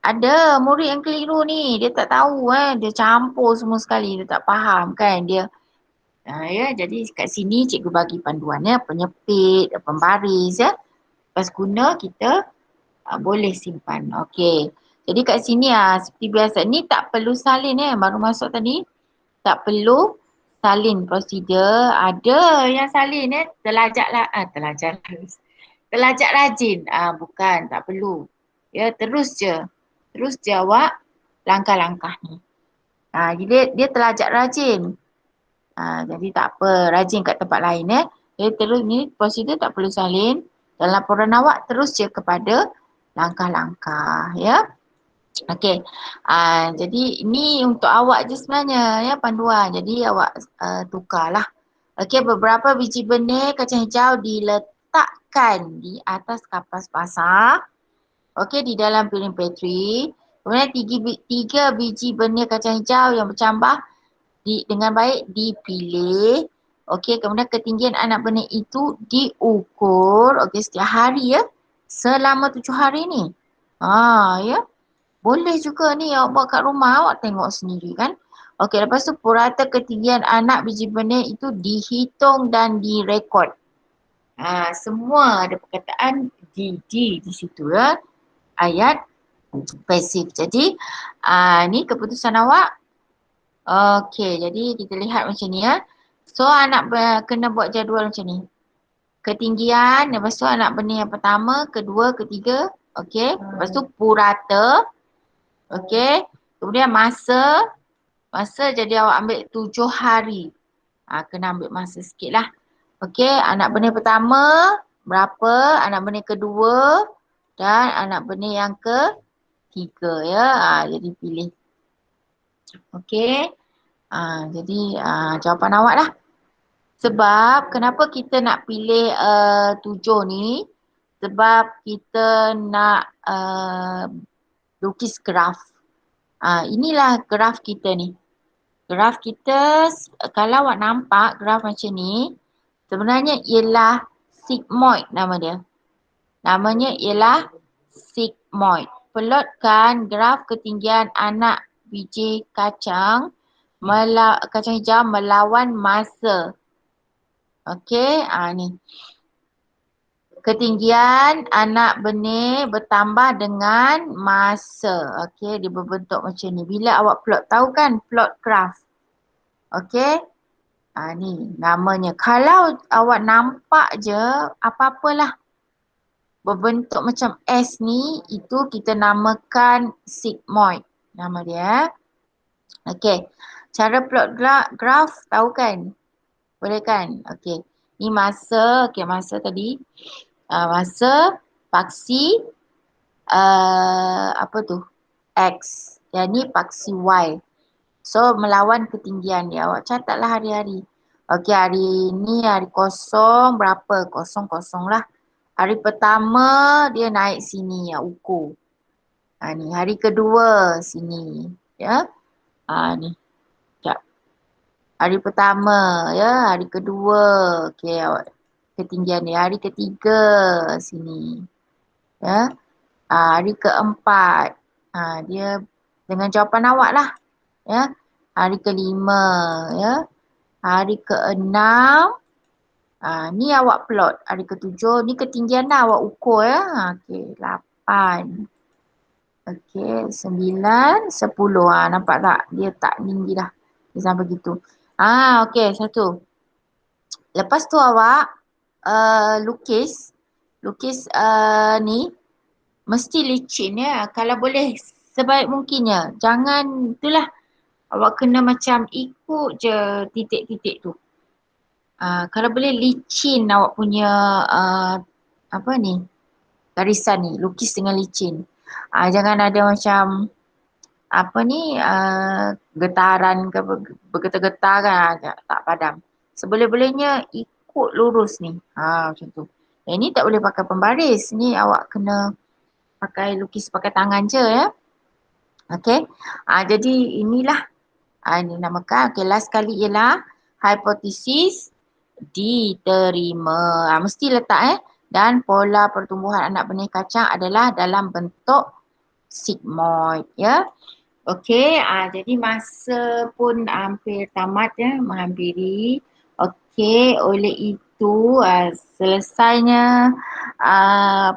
Ada murid yang keliru ni. Dia tak tahu dia campur semua sekali. Dia tak faham kan. Dia jadi kat sini cikgu bagi panduan ya, penyepit, pembaris ya. Lepas guna kita boleh simpan. Okey. Jadi kat sini seperti biasa ni tak perlu salin baru masuk tadi. Tak perlu salin prosedur. Ada yang salin telajak lah, telajak rajin. Bukan, tak perlu. Ya, terus je. Terus jawab langkah-langkah ni. Dia telajak rajin. Jadi tak apa, rajin kat tempat lain Jadi terus ni prosedur tak perlu salin. Dan laporan awak terus je kepada langkah-langkah ya. Okey. Jadi ini untuk awak je sebenarnya ya, panduan. Jadi awak tukarlah. Okey, beberapa biji benih kacang hijau diletakkan di atas kapas basah. Okey, di dalam piring petri. Kemudian tiga biji benih kacang hijau yang bercambah dengan baik dipilih. Okey, kemudian ketinggian anak benih itu diukur setiap hari ya. Selama 7 hari ni. Ya. Boleh juga ni awak buat kat rumah, awak tengok sendiri kan. Okey, lepas tu purata ketinggian anak biji benih itu dihitung dan direkod. Semua ada perkataan di situ ya. Ayat pasif. Jadi ni keputusan awak. Okey, jadi kita lihat macam ni ya. So anak kena buat jadual macam ni. Ketinggian, lepas tu anak benih yang pertama, kedua, ketiga. Okey, lepas tu purata. Okey, kemudian masa. Masa jadi awak ambil 7 hari. Kena ambil masa sikit lah. Okey, anak benih pertama berapa, anak benih kedua dan anak benih yang ketiga ya. Jadi pilih. Okey. Jadi jawapan awak lah. Sebab kenapa kita nak pilih 7 ni? Sebab kita nak lukis graf. Inilah graf kita ni. Graf kita, kalau awak nampak graf macam ni, sebenarnya ialah sigmoid nama dia. Namanya ialah sigmoid. Pelotkan graf ketinggian anak biji kacang hijau melawan masa. Okey, ni. Ketinggian anak benih bertambah dengan masa. Okey, dia berbentuk macam ni. Bila awak plot, tahu kan plot graph. Okey. Ni namanya. Kalau awak nampak je apa-apalah berbentuk macam S ni, itu kita namakan sigmoid. Nama dia. Okey. Cara plot graph tahu kan? Boleh kan? Okey. Ni masa, okey masa tadi. Masa, paksi, apa tu? X. Yang ni paksi Y. So melawan ketinggian dia. Awak catatlah hari-hari. Okey, hari ni hari kosong berapa? Kosong-kosong lah. Hari pertama dia naik sini yang ukur. Ni hari kedua sini. Ya. Ni. Sekejap. Hari pertama ya, hari kedua. Okey, awak ketinggian dia. Hari ketiga sini. Ya. Hari keempat. Dia dengan jawapan awak lah. Ya. Hari kelima ya. Hari keenam. Ni awak plot. Hari ketujuh. Ni ketinggian dah awak ukur ya. Okey, 8. Okey, 9, 10. Nampak tak? Dia tak tinggi dah. Dia sampai gitu. Okey, satu. Lepas tu awak lukis. Lukis ni mesti licin ya. Kalau boleh sebaik mungkinnya. Jangan itulah. Awak kena macam ikut je titik-titik tu. Kalau boleh licin awak punya apa ni, garisan ni, lukis dengan licin. Jangan ada macam apa ni, getaran ke bergetar-getar kan, tak padam. Seboleh-bolehnya ikut lurus ni. Macam tu. Yang ni tak boleh pakai pembaris. Ni awak kena pakai lukis pakai tangan je ya. Okey. Jadi inilah ini namakan. Okey, last kali ialah hipotesis diterima. Mesti letak dan pola pertumbuhan anak benih kacang adalah dalam bentuk sigmoid ya. Okey, jadi masa pun hampir tamat ya, menghampiri. Okey, oleh itu selesainya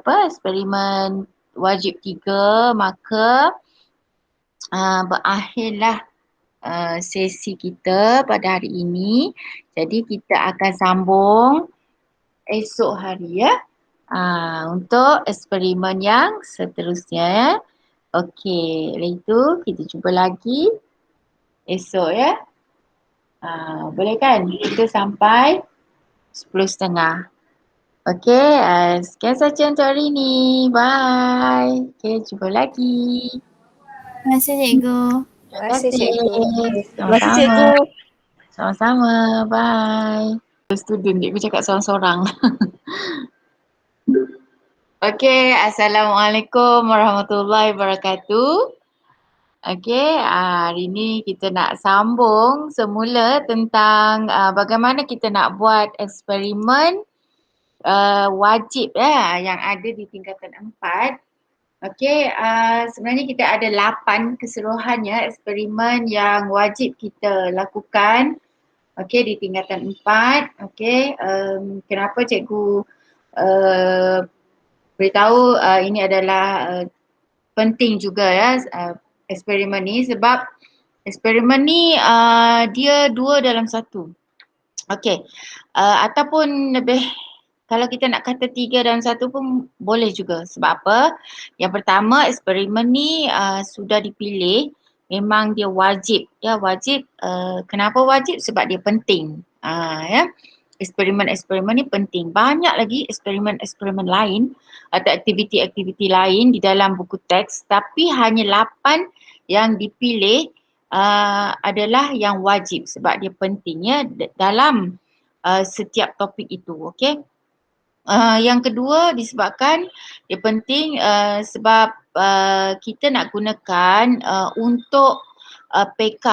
eksperimen wajib 3, maka berakhirlah sesi kita pada hari ini. Jadi kita akan sambung esok hari ya. Untuk eksperimen yang seterusnya ya. Okey, oleh itu kita jumpa lagi esok ya. Boleh kan? Kita sampai 10.30. Okey, sekian saja untuk hari ini. Bye. Okey, jumpa lagi. Terima kasih cikgu. Terima kasih cikgu. Terima kasih cikgu. Sama-sama. Bye. Student cikgu cakap seorang-seorang. Okey, Assalamualaikum warahmatullahi wabarakatuh. Okey, hari ni kita nak sambung semula tentang bagaimana kita nak buat eksperimen wajib yang ada di tingkatan 4. Okey, sebenarnya kita ada 8 keseluruhannya eksperimen yang wajib kita lakukan. Okey, di tingkatan 4. Okey, kenapa cikgu beritahu ini adalah penting juga ya eksperimen ni, sebab eksperimen ni dia 2 dalam 1. Okey, ataupun lebih, kalau kita nak kata 3 dalam 1 pun boleh juga. Sebab apa? Yang pertama, eksperimen ni sudah dipilih, memang dia wajib. Ya, wajib. Kenapa wajib? Sebab dia penting. Ya. Eksperimen-eksperimen ni penting. Banyak lagi eksperimen-eksperimen lain atau aktiviti-aktiviti lain di dalam buku teks, tapi hanya 8 yang dipilih adalah yang wajib sebab dia pentingnya dalam setiap topik itu. Okey. Yang kedua disebabkan dia penting sebab kita nak gunakan untuk PK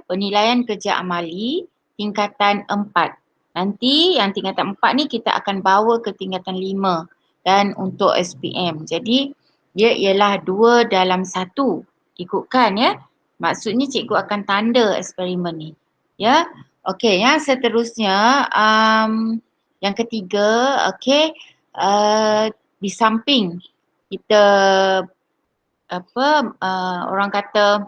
penilaian kerja amali tingkatan 4. Nanti yang tingkatan 4 ni kita akan bawa ke tingkatan 5 dan untuk SPM. Jadi dia ialah 2 dalam 1. Ikutkan ya. Maksudnya cikgu akan tanda eksperimen ni. Ya. Okey, yang seterusnya yang ketiga, okey, di samping kita orang kata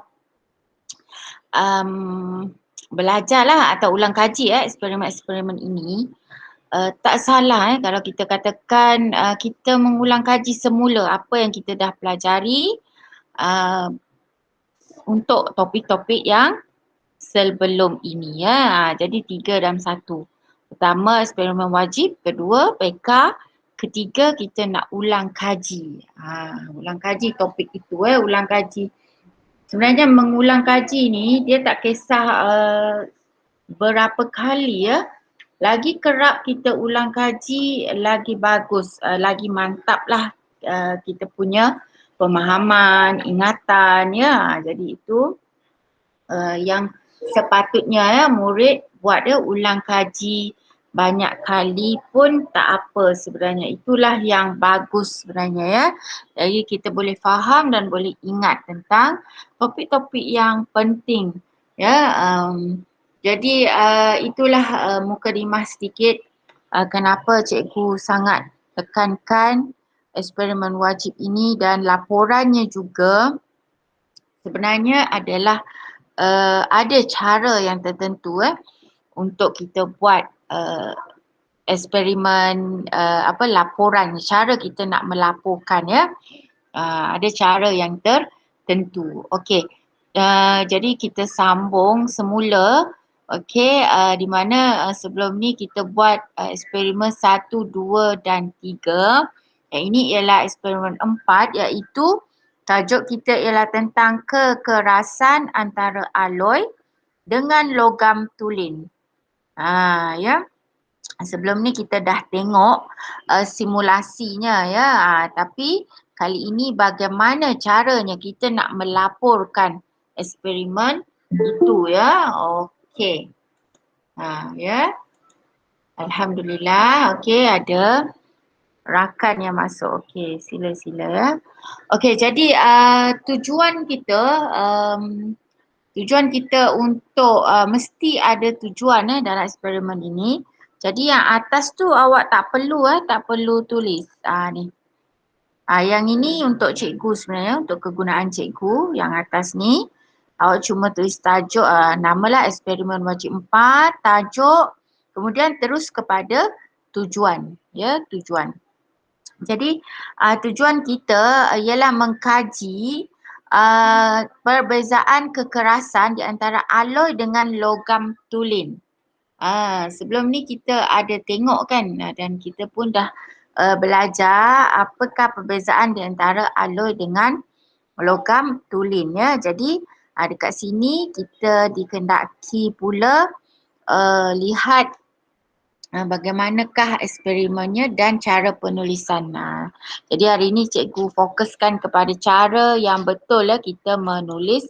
belajarlah atau ulang kaji eksperimen-eksperimen ini, tak salah kalau kita katakan kita mengulang kaji semula apa yang kita dah pelajari untuk topik-topik yang sebelum ini ya. Jadi 3 dalam 1. Pertama eksperimen wajib, kedua PK, ketiga kita nak ulang kaji. Ulang kaji topik itu ulang kaji. Sebenarnya mengulang kaji ni dia tak kisah berapa kali ya. Lagi kerap kita ulang kaji lagi bagus, lagi mantap lah kita punya pemahaman, ingatan ya. Jadi itu yang sepatutnya ya murid buat dia ulang kaji banyak kali pun tak apa sebenarnya. Itulah yang bagus sebenarnya ya. Jadi kita boleh faham dan boleh ingat tentang topik-topik yang penting ya. Jadi itulah mukadimah sedikit kenapa cikgu sangat tekankan eksperimen wajib ini dan laporannya juga sebenarnya adalah ada cara yang tertentu untuk kita buat eksperimen laporan, cara kita nak melaporkan ya. Ada cara yang tertentu. Okey. Jadi kita sambung semula. Okey, di mana sebelum ni kita buat eksperimen 1, 2 dan 3. Yang ini ialah eksperimen 4 iaitu tajuk kita ialah tentang kekerasan antara alloy dengan logam tulen. Ya. Sebelum ni kita dah tengok simulasinya ya. Tapi kali ini bagaimana caranya kita nak melaporkan eksperimen itu ya. Okey. Ya. Alhamdulillah. Okey, ada rakan yang masuk. Okey, sila-sila ya. Okey, jadi tujuan kita untuk mesti ada tujuan dalam eksperimen ini. Jadi yang atas tu awak tak perlu tulis. Ni. Yang ini untuk cikgu sebenarnya, untuk kegunaan cikgu yang atas ni. Awak cuma tulis tajuk, namalah eksperimen wajib 4, tajuk, kemudian terus kepada tujuan. Ya, tujuan. Jadi tujuan kita ialah mengkaji perbezaan kekerasan di antara alloy dengan logam tulen. Sebelum ni kita ada tengok kan dan kita pun dah belajar apakah perbezaan di antara alloy dengan logam tulen ya. Jadi dekat sini kita dikendaki pula lihat bagaimanakah eksperimennya dan cara penulisan. Jadi hari ini cikgu fokuskan kepada cara yang betul kita menulis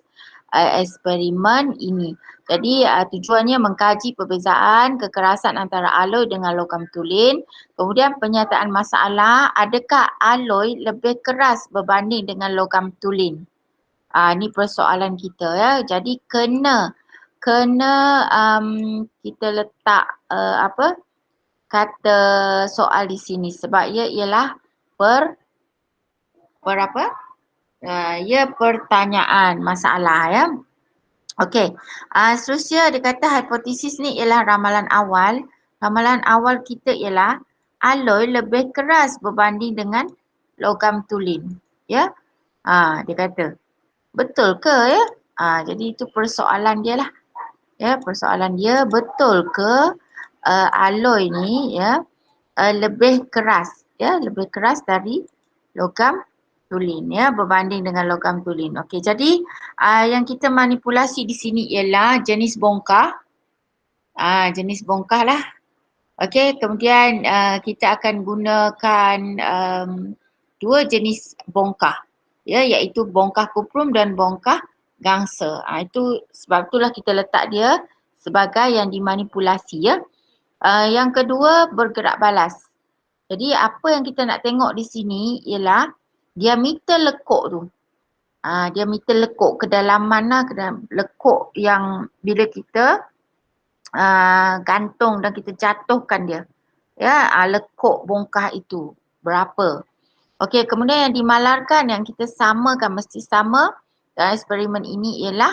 eksperimen ini. Jadi tujuannya mengkaji perbezaan kekerasan antara alloy dengan logam tulen. Kemudian penyataan masalah, adakah alloy lebih keras berbanding dengan logam tulen? Ini persoalan kita ya. Jadi kena kita letak kata soal di sini sebab ia ialah pertanyaan masalah ya. Okey. Seterusnya dia kata hipotesis ni ialah ramalan awal. Ramalan awal kita ialah alloy lebih keras berbanding dengan logam tulen. Ya. Dia kata betul ke ya? Jadi itu persoalan dia lah. Ya, persoalan dia betul ke alloy ni ya lebih keras lebih keras dari logam tulen ya berbanding dengan logam tulen. Okey, jadi yang kita manipulasi di sini ialah jenis bongkah. Jenis bongkah lah. Okey, kemudian kita akan gunakan dua jenis bongkah ya, iaitu bongkah kuprum dan bongkah gangsa. Itu sebab itulah kita letak dia sebagai yang dimanipulasi ya. Yang kedua bergerak balas. Jadi apa yang kita nak tengok di sini ialah diameter lekuk tu. Diameter lekuk, kedalaman lekuk yang bila kita gantung dan kita jatuhkan dia. Ya, lekuk bongkah itu berapa. Okey, kemudian yang dimalarkan yang kita samakan mesti sama dalam eksperimen ini ialah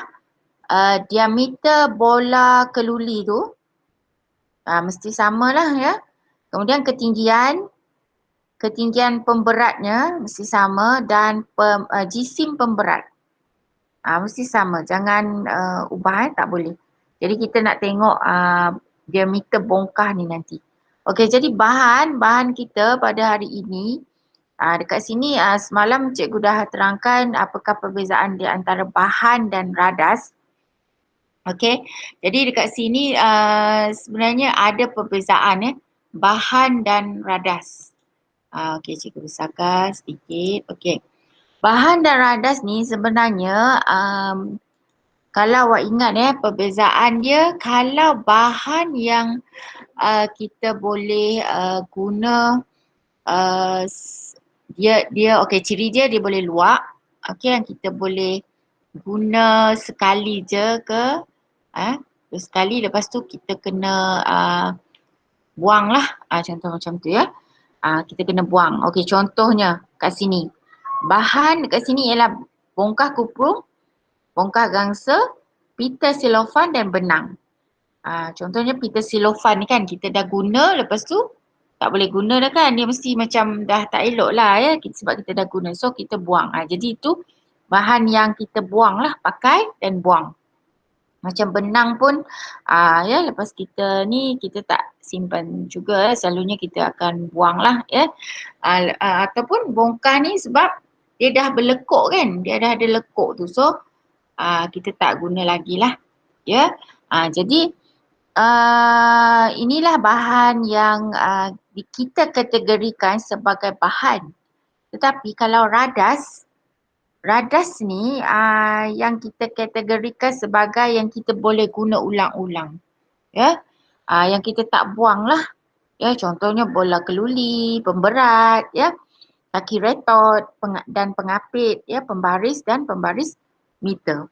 diameter bola keluli tu. Mesti samalah ya. Kemudian ketinggian pemberatnya mesti sama dan jisim pemberat. Mesti sama. Jangan ubah tak boleh. Jadi kita nak tengok diameter bongkah ni nanti. Okey, jadi bahan kita pada hari ini, dekat sini semalam cikgu dah terangkan apakah perbezaan di antara bahan dan radas. Okey, jadi dekat sini sebenarnya ada perbezaan bahan dan radas. Okey, cikgu besarkan sedikit. Okey, bahan dan radas ni sebenarnya kalau awak ingat perbezaan dia, kalau bahan yang kita boleh guna dia okey, ciri dia boleh luak. Okey, yang kita boleh guna sekali je sekali, lepas tu kita kena buang lah, contoh macam tu ya. Kita kena buang. Okey, contohnya kat sini. Bahan dekat sini ialah bongkah kuprum, bongkah gangsa, pita silofan dan benang. Contohnya pita silofan ni kan kita dah guna, lepas tu tak boleh guna dah kan, dia mesti macam dah tak elok lah ya, sebab kita dah guna, so kita buang. Jadi itu bahan yang kita buang lah, pakai dan buang. Macam benang pun ya, lepas kita ni kita tak simpan juga, selalunya kita akan buang lah ya. Ataupun bongkah ni sebab dia dah berlekuk kan, dia dah ada lekuk tu, so kita tak guna lagi lah ya. Jadi inilah bahan yang kita kategorikan sebagai bahan. Tetapi kalau radas ni yang kita kategorikan sebagai yang kita boleh guna ulang-ulang. Ya. Yang kita tak buang lah. Ya, contohnya bola keluli, pemberat, ya, kaki retot dan pengapit, ya, pembaris dan pembaris meter.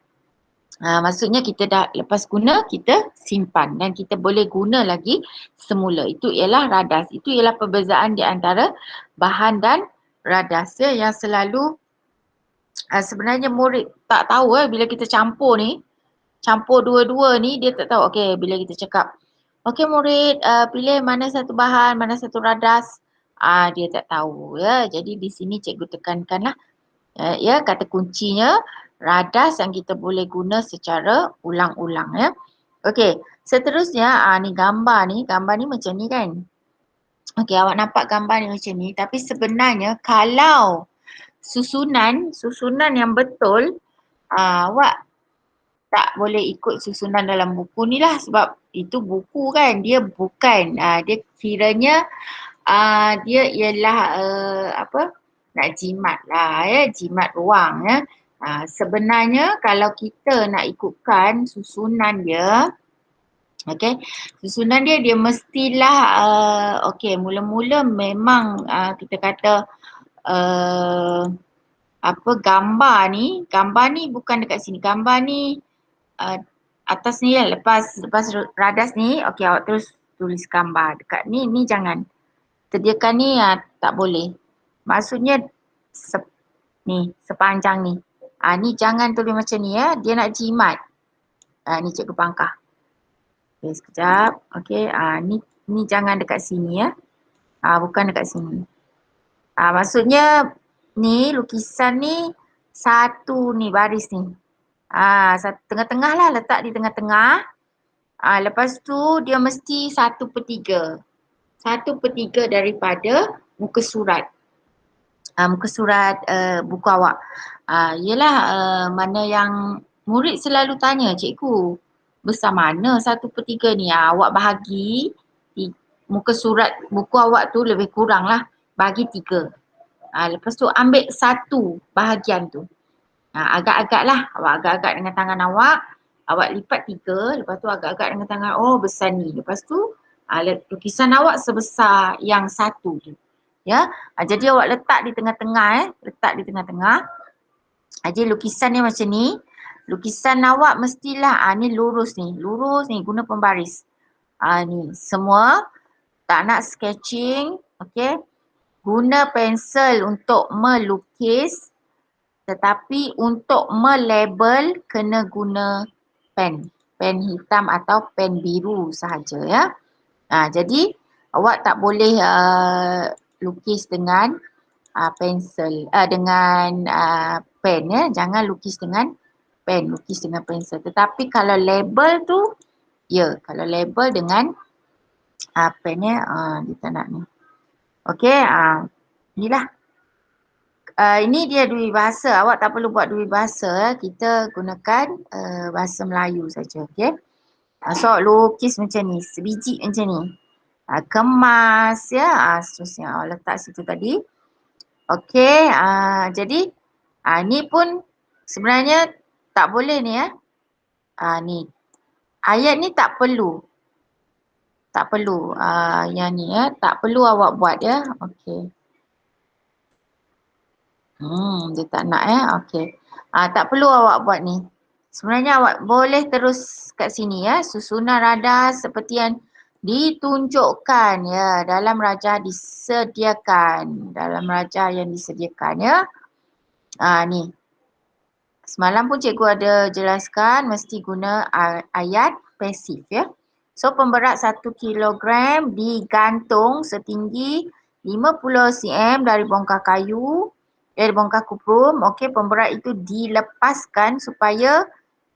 Maksudnya kita dah lepas guna, kita simpan dan kita boleh guna lagi semula. Itu ialah radas. Itu ialah perbezaan di antara bahan dan radas ya, yang selalu sebenarnya murid tak tahu bila kita campur ni, campur dua-dua ni dia tak tahu. Okey, bila kita cakap, okey murid pilih mana satu bahan, mana satu radas, dia tak tahu ya. Jadi di sini cikgu tekankanlah ya, kata kuncinya radas yang kita boleh guna secara ulang-ulang ya. Okey, seterusnya ni gambar ni macam ni kan. Okey, awak nampak gambar ni macam ni, tapi sebenarnya kalau susunan yang betul, awak tak boleh ikut susunan dalam buku ni lah, sebab itu buku kan, dia bukan dia kiranya dia ialah nak jimat lah ya, jimat ruang ya. Sebenarnya kalau kita nak ikutkan susunan dia, okey, susunan dia mestilah okey, mula-mula memang kita kata gambar ni bukan dekat sini, gambar ni atas ni ya, lepas radas ni, okey, awak terus tulis gambar dekat ni jangan sediakan ni tak boleh. Maksudnya sepanjang ni. Ni jangan tulis macam ni ya, dia nak jimat. Ni cikgu pangkah. Okay, sekejap. Okey, ni jangan dekat sini ya. Bukan dekat sini. Maksudnya ni lukisan ni satu ni baris ni. Tengah-tengah lah, letak di tengah-tengah. Lepas tu dia mesti 1/3. 1/3 daripada muka surat. Muka surat buku awak. Yelah mana yang murid selalu tanya, cikgu besar mana 1/3 ni? Awak bahagi muka surat buku awak tu lebih kurang lah, bahagi 3. Lepas tu ambil satu bahagian tu. Agak-agak lah, awak agak-agak dengan tangan awak lipat 3, lepas tu agak-agak dengan tangan, besar ni. Lepas tu lukisan awak sebesar yang satu tu. Ya, jadi awak letak di tengah-tengah letak di tengah-tengah. Jadi lukisan ni macam ni. Lukisan awak mestilah ni lurus ni guna pembaris. Ni semua tak nak sketching, okey. Guna pensel untuk melukis, tetapi untuk melabel kena guna pen hitam atau pen biru sahaja ya. Jadi awak tak boleh lukis dengan pensel dengan pen ya, jangan lukis dengan pen, lukis dengan pensel. Tetapi kalau label tu Ya, kalau label dengan apa ni, dia tak nak ni. Okey, inilah. Ini dia dui bahasa. Awak tak perlu buat dui bahasa. Kita gunakan bahasa Melayu saja. Okey. So, lukis macam ni. Sebiji macam ni. Kemas ya. Seterusnya. Awak letak situ tadi. Okey. Jadi, ni pun sebenarnya tak boleh ni ya. Ni. Ayat ni tak perlu. Tak perlu. Yang ni ya. Tak perlu awak buat ya. Okey. Dia tak nak okey. Tak perlu awak buat ni. Sebenarnya awak boleh terus kat sini ya. Susunan radar seperti yang ditunjukkan ya dalam rajah disediakan. Dalam rajah yang disediakan ya. Ni. Semalam pun cikgu ada jelaskan mesti guna ayat pasif ya. So pemberat 1 kilogram digantung setinggi 50 cm dari bongkah kayu. Dari bongkah kuprum, okey, pemberat itu dilepaskan supaya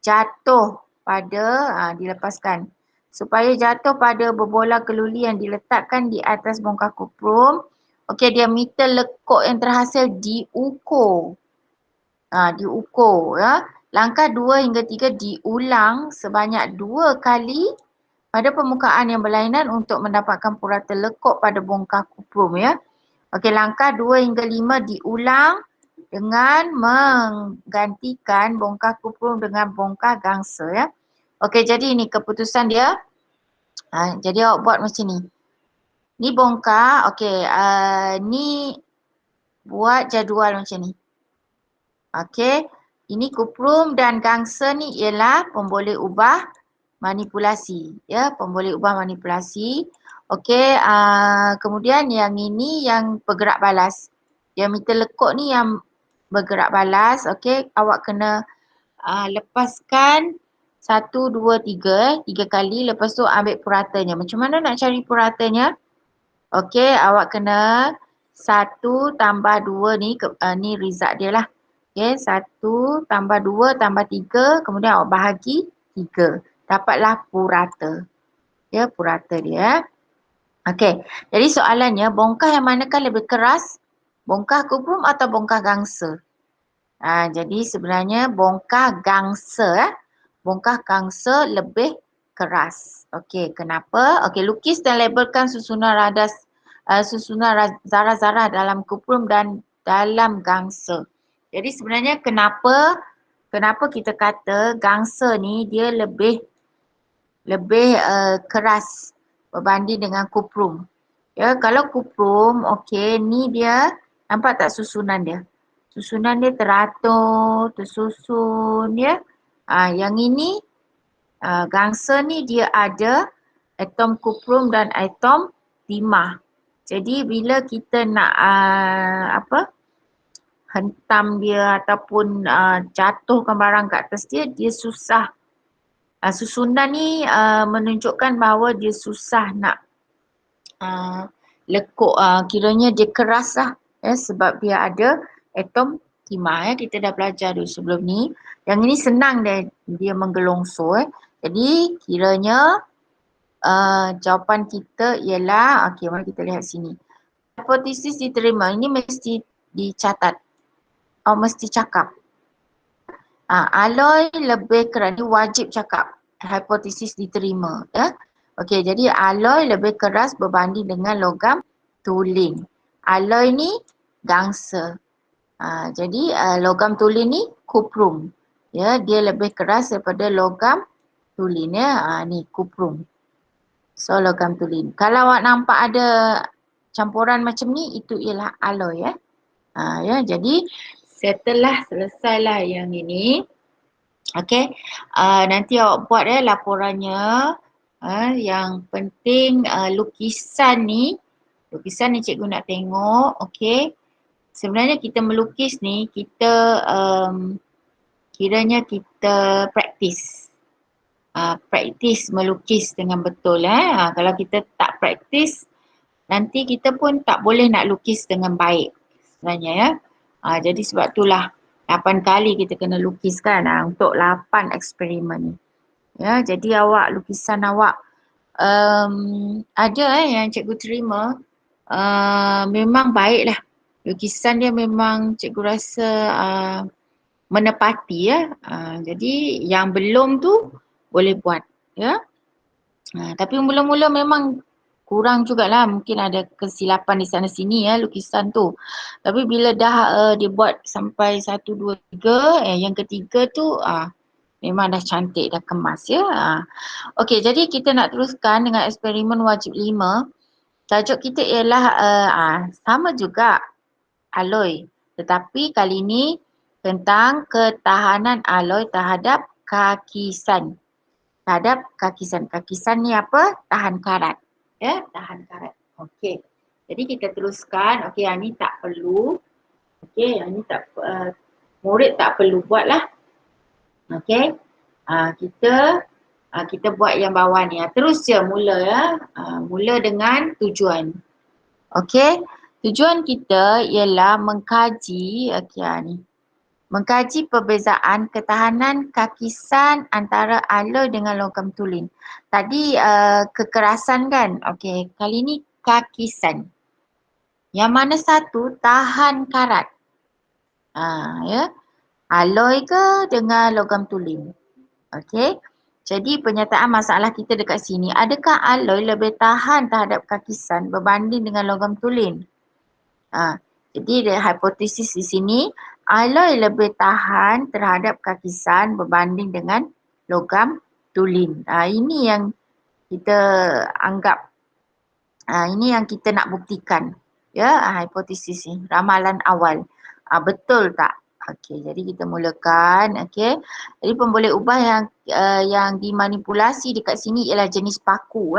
jatuh pada, dilepaskan. Supaya jatuh pada berbola keluli yang diletakkan di atas bongkah kuprum. Okey, diameter lekuk yang terhasil diukur. Diukur ya. Langkah 2 hingga 3 diulang sebanyak 2 kali pada permukaan yang berlainan untuk mendapatkan purata lekuk pada bongkah kuprum ya. Okey, langkah 2 hingga 5 diulang dengan menggantikan bongkah kuprum dengan bongkah gangsa ya. Okey, jadi ini keputusan dia. Jadi awak buat macam ni. Ni bongkah, okey, ni buat jadual macam ni. Okey, ini kuprum dan gangsa ni ialah pemboleh ubah manipulasi ya, pemboleh ubah manipulasi. Okey, kemudian yang ini yang bergerak balas. Diameter lekuk ni yang bergerak balas. Okey, awak kena lepaskan 1, 2, 3 kali. Lepas tu ambil puratanya. Macam mana nak cari puratanya? Okey, awak kena 1 tambah 2 ni, ni result dia lah. Okey, 1 tambah 2 tambah 3, kemudian awak bahagi 3. Dapatlah purata. Ya, purata dia. Okey, jadi soalannya bongkah yang manakah lebih keras? Bongkah kuprum atau bongkah gangsa? Jadi sebenarnya bongkah gangsa, bongkah gangsa lebih keras. Okey, kenapa? Okey, lukis dan labelkan susunan radar, susunan zarah-zarah dalam kuprum dan dalam gangsa. Jadi sebenarnya kenapa kita kata gangsa ni dia lebih keras berbanding dengan kuprum. Ya, kalau kuprum, okey, ni dia nampak tak susunan dia? Susunan dia teratur, tersusun ya. Yang ini gangsa ni dia ada atom kuprum dan atom timah. Jadi bila kita nak hentam dia ataupun jatuhkan barang kat atas dia, dia susah. Susunan ni menunjukkan bahawa dia susah nak lekuk, kiranya dia keras lah ya, sebab dia ada atom timah ya, kita dah belajar dulu sebelum ni. Yang ini senang dia menggelongsor. Jadi kiranya jawapan kita ialah, okey, mari kita lihat sini. Hipotesis diterima, ini mesti dicatat. Mesti cakap. Alloy lebih keras, ini wajib cakap. Hipotesis diterima ya. Okey, jadi alloy lebih keras berbanding dengan logam tulen. Alloy ni gangsa. Jadi logam tulen ni kuprum. Ya, dia lebih keras daripada logam tulen ya. Ni kuprum. So logam tulen. Kalau awak nampak ada campuran macam ni, itu ialah alloy ya. Ya, jadi setelah selesailah yang ini, okey, nanti awak buat laporannya. Yang penting lukisan ni cikgu nak tengok, okey. Sebenarnya kita melukis ni, kita kiranya kita praktis. Praktis melukis dengan betul. Kalau kita tak praktis, nanti kita pun tak boleh nak lukis dengan baik sebenarnya ya. Jadi sebab itulah 8 kali kita kena lukiskan untuk 8 eksperimen ni. Ya, jadi lukisan awak ada yang cikgu terima memang baik lah. Lukisan dia memang cikgu rasa menepati ya. Jadi yang belum tu boleh buat ya. Tapi mula-mula memang kurang jugalah, mungkin ada kesilapan di sana sini ya lukisan tu. Tapi bila dah dia buat sampai 1, 2, 3, yang ketiga tu memang dah cantik, dah kemas ya. Okey, jadi kita nak teruskan dengan eksperimen wajib 5. Tajuk kita ialah sama juga alloy. Tetapi kali ini tentang ketahanan alloy terhadap kakisan. Kakisan ni apa? Tahan karat. Ya, tahan karat. Okey. Jadi kita teruskan. Okey, yang ni tak perlu. Okey, yang ni tak murid tak perlu buatlah. Okey. Kita buat yang bawah ni. Terus je mula ya. Mula dengan tujuan. Okey. Tujuan kita ialah mengkaji ni. Mengkaji perbezaan ketahanan kakisan antara alloy dengan logam tulen. Tadi kekerasan kan? Okey, kali ni kakisan. Yang mana satu tahan karat. Ya. Alloy ke dengan logam tulen. Okey. Jadi penyataan masalah kita dekat sini, adakah alloy lebih tahan terhadap kakisan berbanding dengan logam tulen? Jadi hipotesis di sini, alloy lebih tahan terhadap kakisan berbanding dengan logam tulen. Ini yang kita anggap, ini yang kita nak buktikan. Ya, hipotesis ni, ramalan awal. Betul tak? Okey, jadi kita mulakan. Okey, jadi pemboleh ubah yang dimanipulasi dekat sini ialah jenis paku.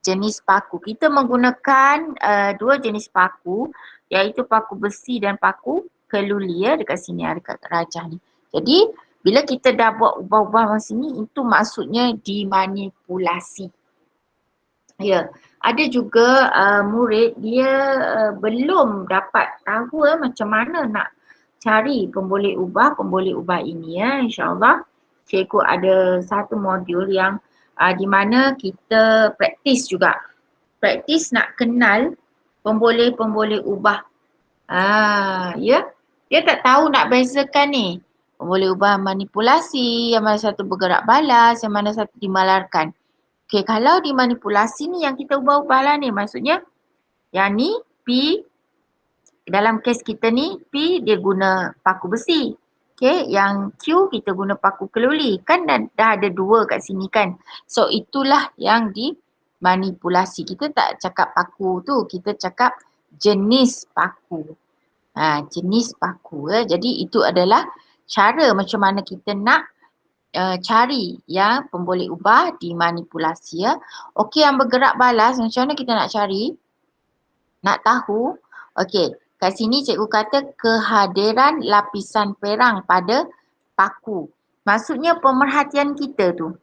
Jenis paku. Kita menggunakan dua jenis paku, iaitu paku besi dan paku keluli ya, dekat sini dekat rajah ni. Jadi bila kita dah buat ubah-ubah macam sini, itu maksudnya dimanipulasi. Ya, ada juga murid dia belum dapat tahu macam mana nak cari pemboleh ubah ini ya. InsyaAllah cikgu ada satu modul yang di mana kita praktis juga. Praktis nak kenal pemboleh ubah. Ya. Dia tak tahu nak bezakan ni. Pemboleh ubah manipulasi, yang mana satu bergerak balas, yang mana satu dimalarkan. Okey, kalau dimanipulasi ni yang kita ubah-ubah lah ni. Maksudnya yang ni P, dalam kes kita ni P dia guna paku besi. Okey, yang Q kita guna paku keluli. Kan dah ada dua kat sini kan. So itulah yang dimanipulasi. Kita tak cakap paku tu, kita cakap jenis paku. Jenis paku ya. Jadi itu adalah cara macam mana kita nak cari yang pemboleh ubah dimanipulasi ya. Okey, yang bergerak balas macam mana kita nak cari? Nak tahu? Okey, kat sini cikgu kata kehadiran lapisan perang pada paku. Maksudnya pemerhatian kita tu.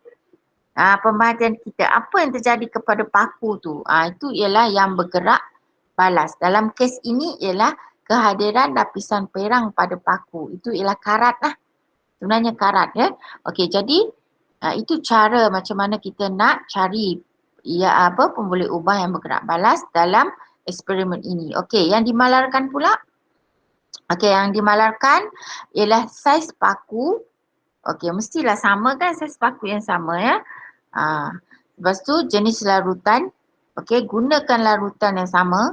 Pemerhatian kita, apa yang terjadi kepada paku tu? Itu ialah yang bergerak balas. Dalam kes ini ialah kehadiran lapisan perang pada paku. Itu ialah karat lah. Sebenarnya karat ya. Okey, jadi itu cara macam mana kita nak cari pemboleh ubah yang bergerak balas dalam eksperimen ini. Okey, yang dimalarkan pula. Okey, yang dimalarkan ialah saiz paku. Okey, mestilah sama kan, saiz paku yang sama ya. Lepas tu jenis larutan. Okey, gunakan larutan yang sama.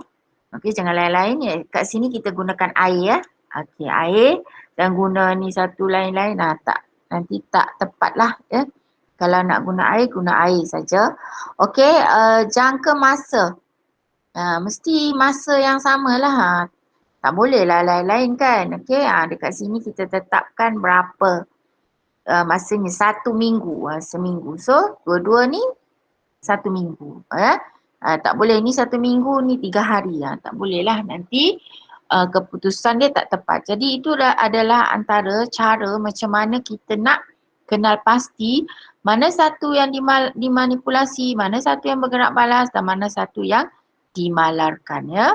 Okey, jangan lain-lain ya. Kat sini kita gunakan air ya. Okey, air dan guna ni satu lain-lain. Nanti tak tepat lah ya. Kalau nak guna air saja. Okey, jangka masa. Mesti masa yang sama lah. Tak boleh lah lain-lain kan. Okey, dekat sini kita tetapkan berapa masanya, 1 minggu. Seminggu. So, dua-dua ni 1 minggu. Tak boleh ni 1 minggu, ni 3 hari. Tak boleh lah, nanti keputusan dia tak tepat. Jadi itu adalah antara cara macam mana kita nak kenal pasti mana satu yang dimanipulasi, mana satu yang bergerak balas dan mana satu yang dimalarkan ya.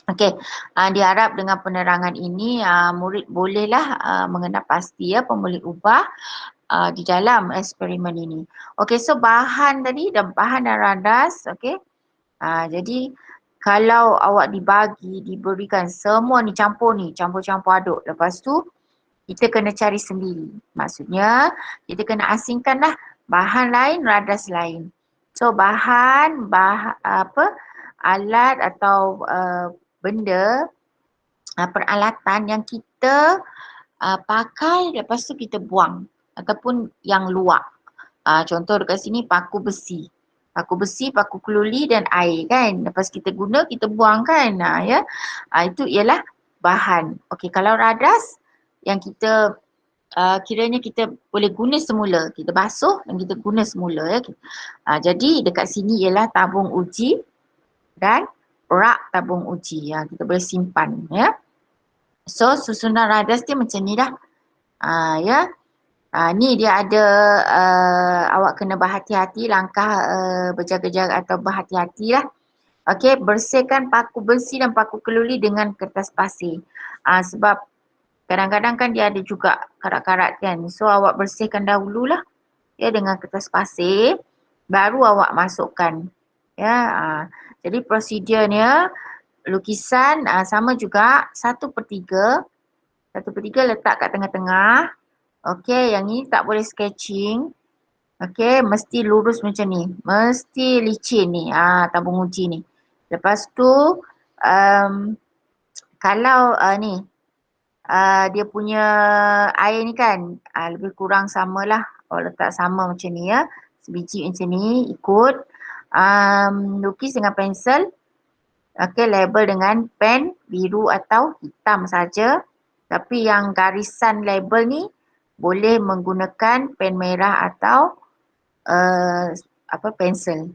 Okey, diharap dengan penerangan ini murid bolehlah mengenal pasti ya pemboleh ubah di dalam eksperimen ini. Okey, so bahan tadi, bahan dan radas, okey. Jadi kalau awak diberikan semua ni campur-campur aduk. Lepas tu kita kena cari sendiri. Maksudnya kita kena asingkanlah bahan lain, radas lain. So alat atau benda, peralatan yang kita pakai lepas tu kita buang ataupun yang luak. Contoh dekat sini paku besi. Paku keluli dan air kan. Lepas kita guna, kita buang kan. Itu ialah bahan. Okey, kalau radas yang kita kiranya kita boleh guna semula. Kita basuh dan kita guna semula. Ya. Jadi dekat sini ialah tabung uji dan rak tabung uji. Kita boleh simpan. Ya. So susunan radas dia macam ni dah. Ya. Ni dia ada awak kena berhati-hati langkah berjaga-jaga atau berhati-hati lah. Okey, bersihkan paku besi dan paku keluli dengan kertas pasir. Sebab kadang-kadang kan dia ada juga karat-karat kan. So awak bersihkan dahululah ya dengan kertas pasir baru awak masukkan. Ya, jadi prosedurnya lukisan sama juga 1/3 letak kat tengah-tengah. Okey, yang ni tak boleh sketching. Okey, mesti lurus macam ni. Mesti licin ni, tabung uji ni. Lepas tu, kalau ni, dia punya air ni kan, lebih kurang samalah. Kalau letak sama macam ni ya. Sebiji macam ni, ikut. Lukis dengan pensel. Okey, label dengan pen biru atau hitam saja. Tapi yang garisan label ni boleh menggunakan pen merah atau pensel.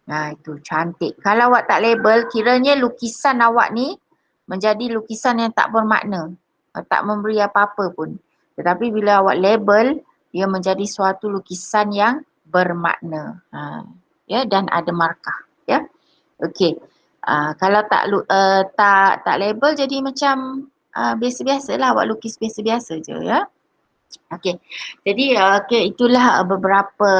Itu cantik. Kalau awak tak label, kiranya lukisan awak ni menjadi lukisan yang tak bermakna. Tak memberi apa-apa pun. Tetapi bila awak label, dia menjadi suatu lukisan yang bermakna. Ya, dan ada markah. Ya. Okey. Kalau tak label jadi macam biasa-biasalah, awak lukis biasa-biasa je ya. Okey. Jadi itulah beberapa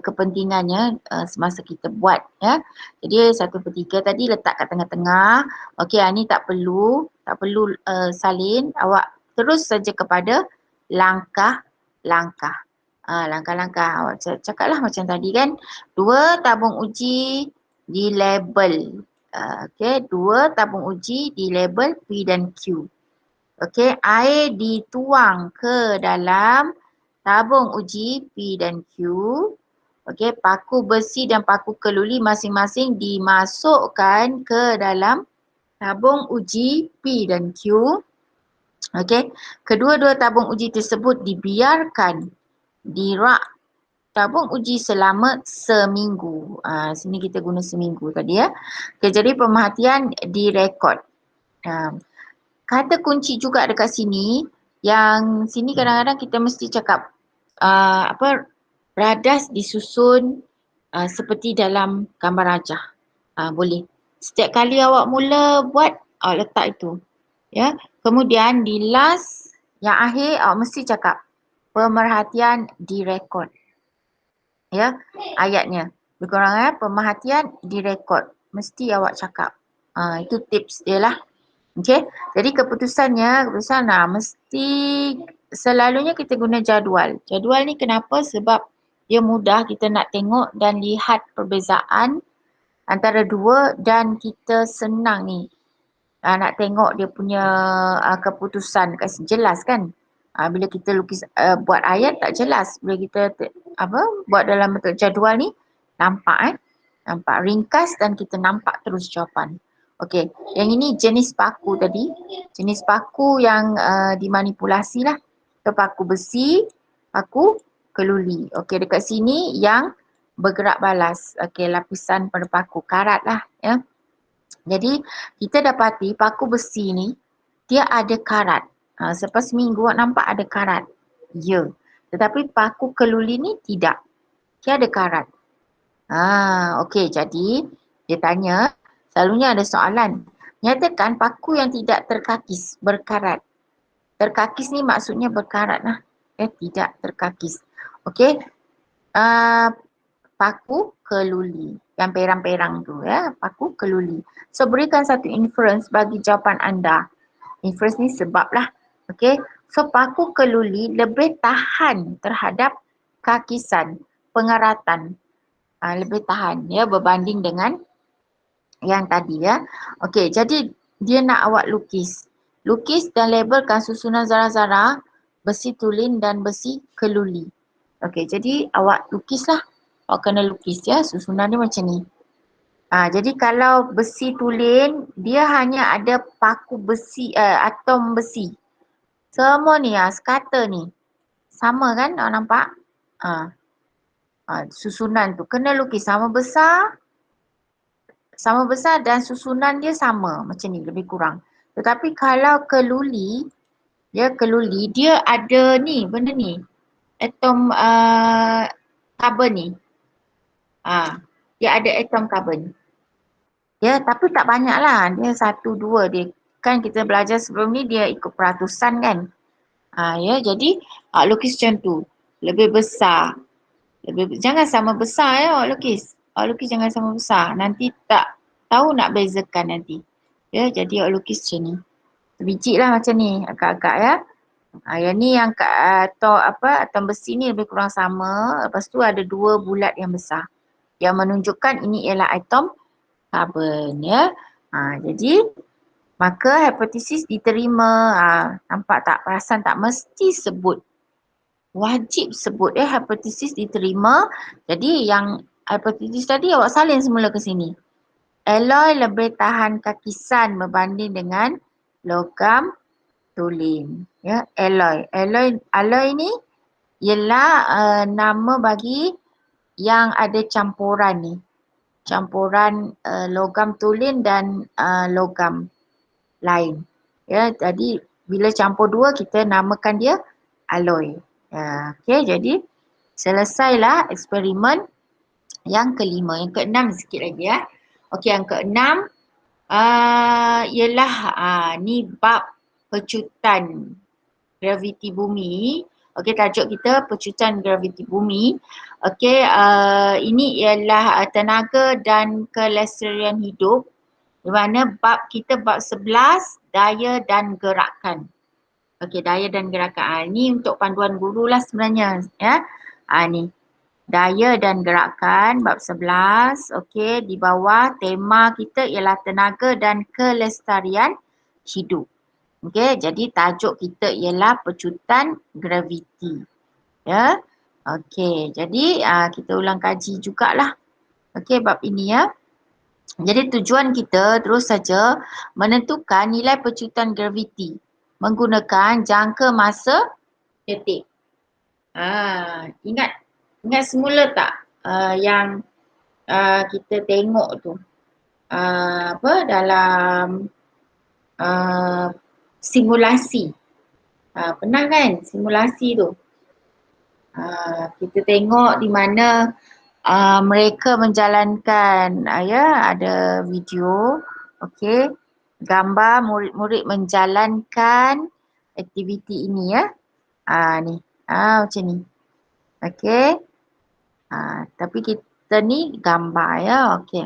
kepentingannya semasa kita buat ya. Jadi 1/3 tadi letak kat tengah-tengah. Okey, ni tak perlu salin. Awak terus saja kepada langkah-langkah. Langkah-langkah awak cakaplah macam tadi kan. 2 tabung uji di label. Okey, 2 tabung uji di label P dan Q. Okey, air dituang ke dalam tabung uji P dan Q. Okey, paku besi dan paku keluli masing-masing dimasukkan ke dalam tabung uji P dan Q. Okey, kedua-dua tabung uji tersebut dibiarkan di rak tabung uji selama seminggu. Sini kita guna seminggu tadi ya. Okey, jadi pemerhatian direkod. Kata kunci juga dekat sini, yang sini kadang-kadang kita mesti cakap radas disusun seperti dalam gambar rajah. Boleh. Setiap kali awak mula buat, awak letak itu. Ya. Kemudian di last, yang akhir awak mesti cakap pemerhatian direkod. Ya, ayatnya. Lebih kurang pemerhatian direkod. Mesti awak cakap. Itu tips dia lah. Okey, jadi keputusan mesti selalunya kita guna jadual. Jadual ni kenapa? Sebab dia mudah kita nak tengok dan lihat perbezaan antara dua dan kita senang ni nak tengok dia punya keputusan kasi jelas kan. Bila kita lukis buat ayat tak jelas. Bila kita buat dalam bentuk jadual ni nampak nampak ringkas dan kita nampak terus jawapan. Okey, yang ini jenis paku tadi. Jenis paku yang dimanipulasi lah. Ke paku besi, paku keluli. Okey, dekat sini yang bergerak balas. Okey, lapisan pada paku, karat lah ya. Jadi kita dapati paku besi ni dia ada karat. Selepas seminggu nampak ada karat. Ya. Tetapi paku keluli ni tidak. Dia ada karat. Okey, jadi dia tanya, selalunya ada soalan. Nyatakan paku yang tidak terkakis, berkarat. Terkakis ni maksudnya berkarat lah. tidak terkakis. Okey. Paku keluli. Yang perang-perang tu ya, paku keluli. So berikan satu inference bagi jawapan anda. Inference ni sebab lah. Okey. So paku keluli lebih tahan terhadap kakisan, pengaratan. Lebih tahan ya berbanding dengan yang tadi ya. Okey, jadi dia nak awak lukis. Lukis dan labelkan susunan zarah-zarah, besi tulin dan besi keluli. Okey, jadi awak lukislah. Awak kena lukis ya, susunan dia macam ni. Jadi kalau besi tulin, dia hanya ada paku besi, atom besi. Semua ni sekata ni. Sama kan awak nampak? Susunan tu kena lukis sama besar dan susunan dia sama macam ni lebih kurang. Tetapi kalau keluli, dia ada ni benda ni. Atom karbon ni. Dia ada atom karbon. Ya, tapi tak banyak lah. Dia 1, 2 dia. Kan kita belajar sebelum ni dia ikut peratusan kan. Ya, jadi lukis macam tu. Lebih besar. Jangan sama besar ya awak lukis. Awak lukis jangan sama besar. Nanti tak tahu nak bezakan nanti. Ya, jadi awak lukis macam ni. Sebiji lah macam ni agak-agak ya. Yang ni yang atom besi ni lebih kurang sama. Lepas tu ada 2 bulat yang besar. Yang menunjukkan ini ialah atom karbon ya. Jadi maka hipotesis diterima. Nampak tak? Perasan tak? Mesti sebut. Wajib sebut hipotesis diterima. Jadi yang hipotesis tadi awak salin semula ke sini. Alloy lebih tahan kakisan berbanding dengan logam tulin. Ya, alloy. Alloy ni ialah nama bagi yang ada campuran ni. Campuran logam tulin dan logam lain. Ya, jadi bila campur dua kita namakan dia alloy. Okey, jadi selesailah eksperimen yang kelima. Yang keenam sikit lagi ya. Okey, yang keenam ialah ni bab pecutan graviti bumi. Okey, tajuk kita pecutan graviti bumi. Okey, ini ialah tenaga dan kelestarian hidup. Di mana bab 11 daya dan gerakan. Okey, daya dan gerakan. Ini untuk panduan guru lah sebenarnya ya. Ni daya dan gerakan bab 11. Okey, di bawah tema kita ialah tenaga dan kelestarian hidup. Okey, jadi tajuk kita ialah pecutan graviti. Ya. Okey, jadi kita ulang kaji jugalah. Okey, bab ini ya. Jadi tujuan kita terus saja menentukan nilai pecutan graviti menggunakan jangka masa detik. Ingat semula tak yang kita tengok tu dalam simulasi. Pernah kan simulasi tu? Kita tengok di mana mereka menjalankan ada video, okey, gambar murid-murid menjalankan aktiviti ini ya. Ni macam ni. Okey. Tapi kita ni gambar ya. Okey.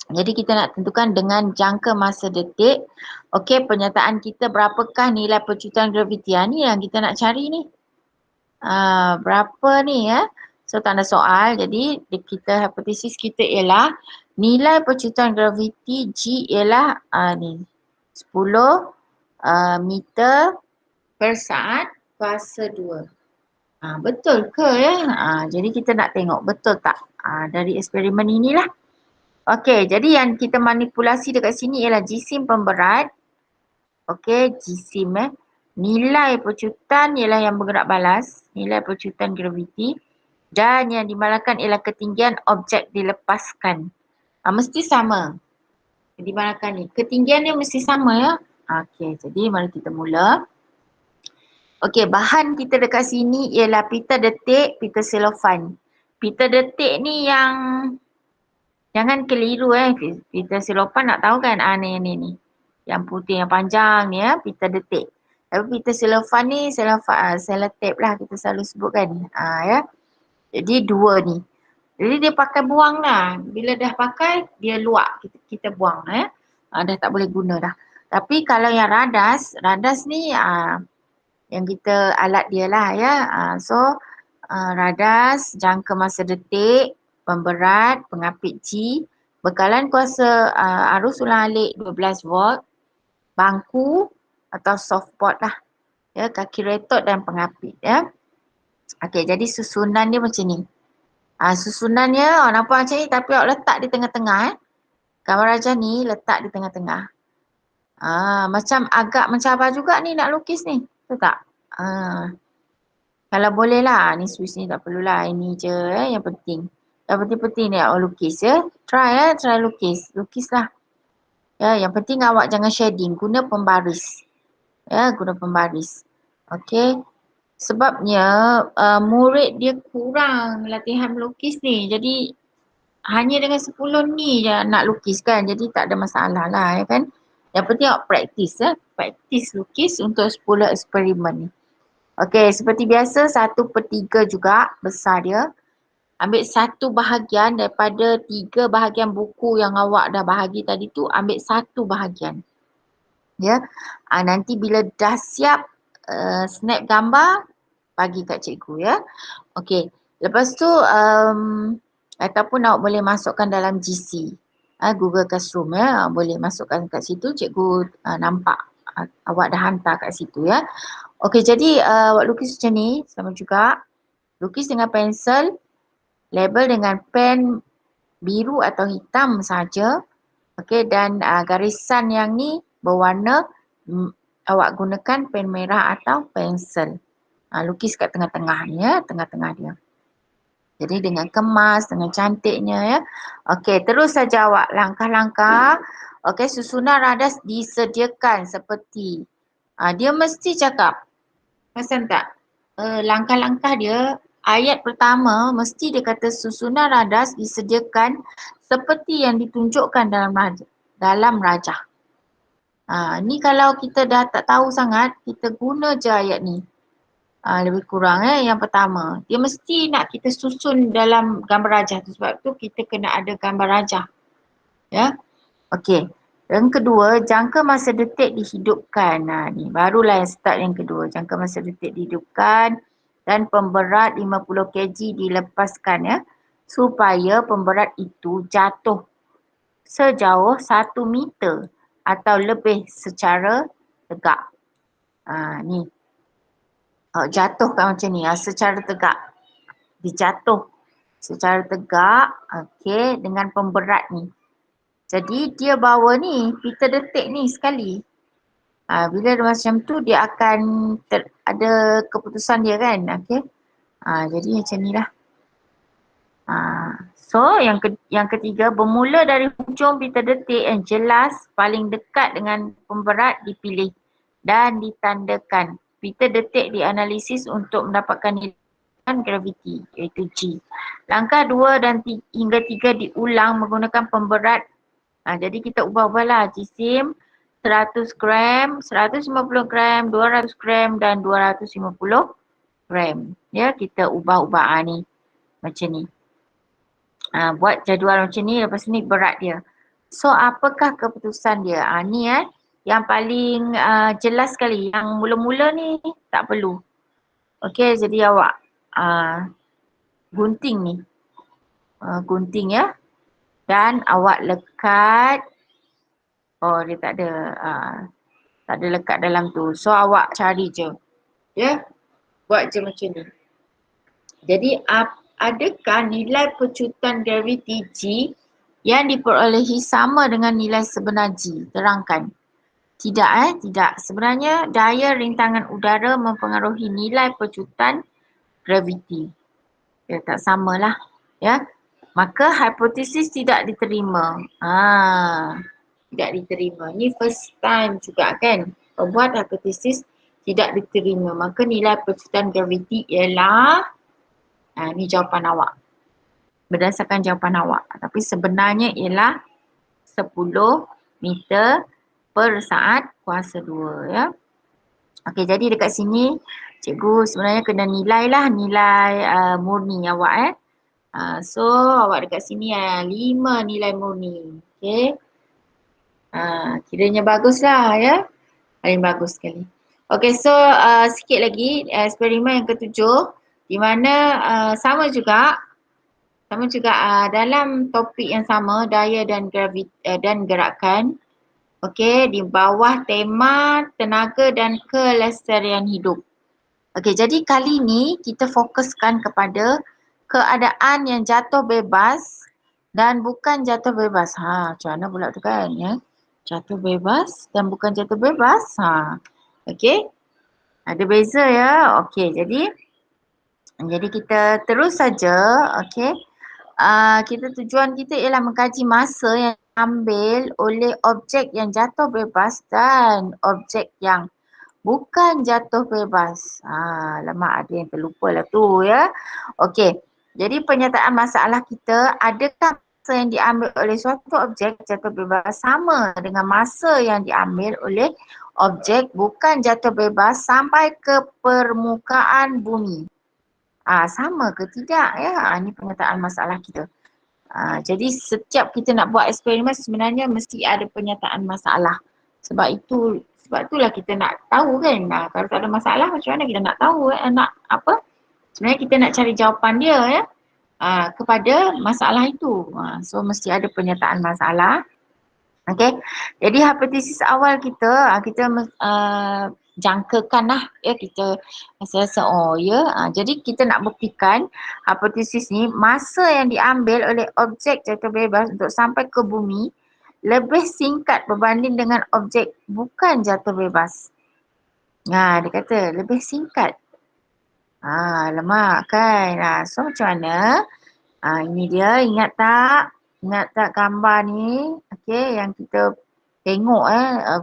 Jadi kita nak tentukan dengan jangka masa detik. Okey, pernyataan kita berapakah nilai pecutan graviti? Ni yang kita nak cari ni. Berapa ni ya? So tanda soal. Jadi kita hipotesis kita ialah nilai pecutan graviti G ialah ni 10 meter per saat kuasa 2. Betul ke ya? Jadi kita nak tengok betul tak dari eksperimen inilah. Okey, jadi yang kita manipulasi dekat sini ialah jisim pemberat. Okey, jisim nilai pecutan ialah yang bergerak balas, nilai pecutan graviti, dan yang dimalakan ialah ketinggian objek dilepaskan. Mesti sama. Dimalakan ni. Ketinggian dia mesti sama ya. Okey, jadi mari kita mula. Okey, bahan kita dekat sini ialah pita detik, pita selofan. Pita detik ni yang jangan keliru pita selofan nak tahu kan? Ni. Yang putih yang panjang ni ya, pita detik. Tapi kita selofan ni, selotip lah kita selalu sebut kan. Ya. Jadi dua ni. Jadi dia pakai buang lah. Bila dah pakai, dia luak. Kita buang ya. Dah tak boleh guna dah. Tapi kalau yang radas ni yang kita alat dia lah ya. So radas, jangka masa detik, pemberat, pengapit G, bekalan kuasa arus ulang alik 12 volt, bangku atau softboard lah. Ya, kaki retot dan pengapit ya. Okey, jadi susunan dia macam ni. Susunannya awak nampak macam ni tapi awak letak di tengah-tengah Gambar rajah ni letak di tengah-tengah. Macam agak mencabar juga ni nak lukis ni. Betul tak? Kalau boleh lah, ni Swiss ni tak perlulah. Ini je yang penting. Yang penting-penting ni awak lukis ya. Try lukis. Lukislah. Ya, yang penting awak jangan shading. Guna pembaris. Ya, guna pembaris. Okey. Sebabnya murid dia kurang latihan melukis ni. Jadi hanya dengan 10 ni je nak lukis kan. Jadi tak ada masalah lah ya kan. Yang penting awak praktis ya. Praktis lukis untuk 10 eksperimen ni. Okey, seperti biasa 1/3 juga besar dia. Ambil satu bahagian daripada 3 bahagian buku yang awak dah bahagi tadi tu, ambil satu bahagian. Ya. Nanti bila dah siap snap gambar, bagi kat cikgu ya. Okey. Lepas tu ataupun awak boleh masukkan dalam GC. Google Classroom ya. Boleh masukkan kat situ, cikgu nampak awak dah hantar kat situ ya. Okey, jadi awak lukis macam ni sama juga. Lukis dengan pensel, label dengan pen biru atau hitam saja. Okey, dan garisan yang ni berwarna awak gunakan pen merah atau pensel. Lukis kat tengah-tengah ni ya, tengah-tengah dia. Jadi dengan kemas, dengan cantiknya ya. Okey, terus saja awak langkah-langkah. Okey, susunan radas disediakan seperti dia mesti cakap. Perasan tak? Langkah-langkah dia, ayat pertama mesti dia kata susunan radas disediakan seperti yang ditunjukkan dalam rajah. Ni kalau kita dah tak tahu sangat, kita guna je ayat ni. Lebih kurang yang pertama. Dia mesti nak kita susun dalam gambar rajah tu. Sebab tu kita kena ada gambar rajah. Ya. Okey. Yang kedua, jangka masa detik dihidupkan. Ni barulah yang start yang kedua. Jangka masa detik dihidupkan dan pemberat 50 kg dilepaskan ya. Supaya pemberat itu jatuh sejauh 1 meter atau lebih secara tegak. Ni. Jatuh kan macam ni secara tegak. Dijatuh secara tegak. Okey, dengan pemberat ni. Jadi dia bawa ni pita detik ni sekali. Bila dia macam tu dia akan ada keputusan dia kan. Okey. Jadi macam ni lah. So yang ketiga, bermula dari hujung pita detik yang jelas paling dekat dengan pemberat dipilih dan ditandakan. Pita detik dianalisis untuk mendapatkan nilai graviti iaitu G. Langkah 2 dan hingga 3 diulang menggunakan pemberat. Jadi kita ubah-ubahlah jisim 100 gram, 150 gram, 200 gram dan 250 gram. Ya, kita ubah-ubah ni macam ni. Buat jadual macam ni, lepas ni berat dia. So apakah keputusan dia? Ni yang paling jelas sekali. Yang mula-mula ni tak perlu. Okey, jadi awak gunting ni. Gunting ya. Dan awak lekat. Dia tak ada. Tak ada lekat dalam tu. So awak cari je. Ya. Buat je macam ni. Jadi adakah nilai pecutan graviti G yang diperolehi sama dengan nilai sebenar G? Terangkan. Tidak tidak. Sebenarnya daya rintangan udara mempengaruhi nilai pecutan graviti. Ya, tak samalah. Ya. Maka hipotesis tidak diterima. Tidak diterima. Ni first time juga kan. Pembuat hipotesis tidak diterima. Maka nilai pecutan graviti ialah ni jawapan awak. Berdasarkan jawapan awak. Tapi sebenarnya ialah 10 meter per saat kuasa 2 ya. Okey, jadi dekat sini cikgu sebenarnya kena nilai lah, nilai murni awak So awak dekat sini 5 nilai murni. Okey. Kiranya bagus lah ya. Paling bagus sekali. Okey, so sikit lagi eksperimen yang ketujuh di mana sama juga dalam topik yang sama, daya dan gerakan. Okey, di bawah tema tenaga dan kelestarian hidup. Okey, jadi kali ni kita fokuskan kepada keadaan yang jatuh bebas dan bukan jatuh bebas. Macam mana pula tu kan ya? Jatuh bebas dan bukan jatuh bebas. Okey. Ada beza ya. Okey, jadi kita terus saja, okey. Tujuan kita ialah mengkaji masa yang diambil oleh objek yang jatuh bebas dan objek yang bukan jatuh bebas. Lemak ada yang terlupa lah tu ya. Okey. Jadi pernyataan masalah kita, adakah masa yang diambil oleh suatu objek jatuh bebas sama dengan masa yang diambil oleh objek bukan jatuh bebas sampai ke permukaan bumi? Sama ke tidak ya? Ini pernyataan masalah kita. Jadi setiap kita nak buat eksperimen sebenarnya mesti ada pernyataan masalah. Sebab itulah kita nak tahu kan. Kalau tak ada masalah macam mana kita nak tahu nak apa? Sebenarnya kita nak cari jawapan dia ya. Kepada masalah itu. So mesti ada pernyataan masalah. Okey. Jadi hipotesis awal kita jangkakan lah ya, kita rasa jadi kita nak buktikan hipotesis ni masa yang diambil oleh objek jatuh bebas untuk sampai ke bumi lebih singkat berbanding dengan objek bukan jatuh bebas. Dia kata lebih singkat. Lemak kan. So macam mana? Ini dia, ingat tak gambar ni? Okey, yang kita tengok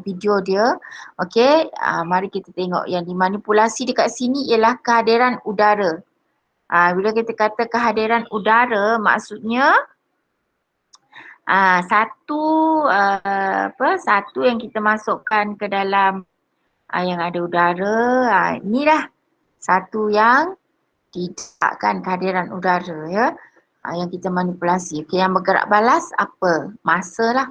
video dia. Okey, mari kita tengok yang dimanipulasi dekat sini ialah kehadiran udara. Bila kita kata kehadiran udara, maksudnya satu yang kita masukkan ke dalam yang ada udara. Inilah satu yang tidakkan kehadiran udara ya. Yang kita manipulasi. Okey, yang bergerak balas apa? Masa lah.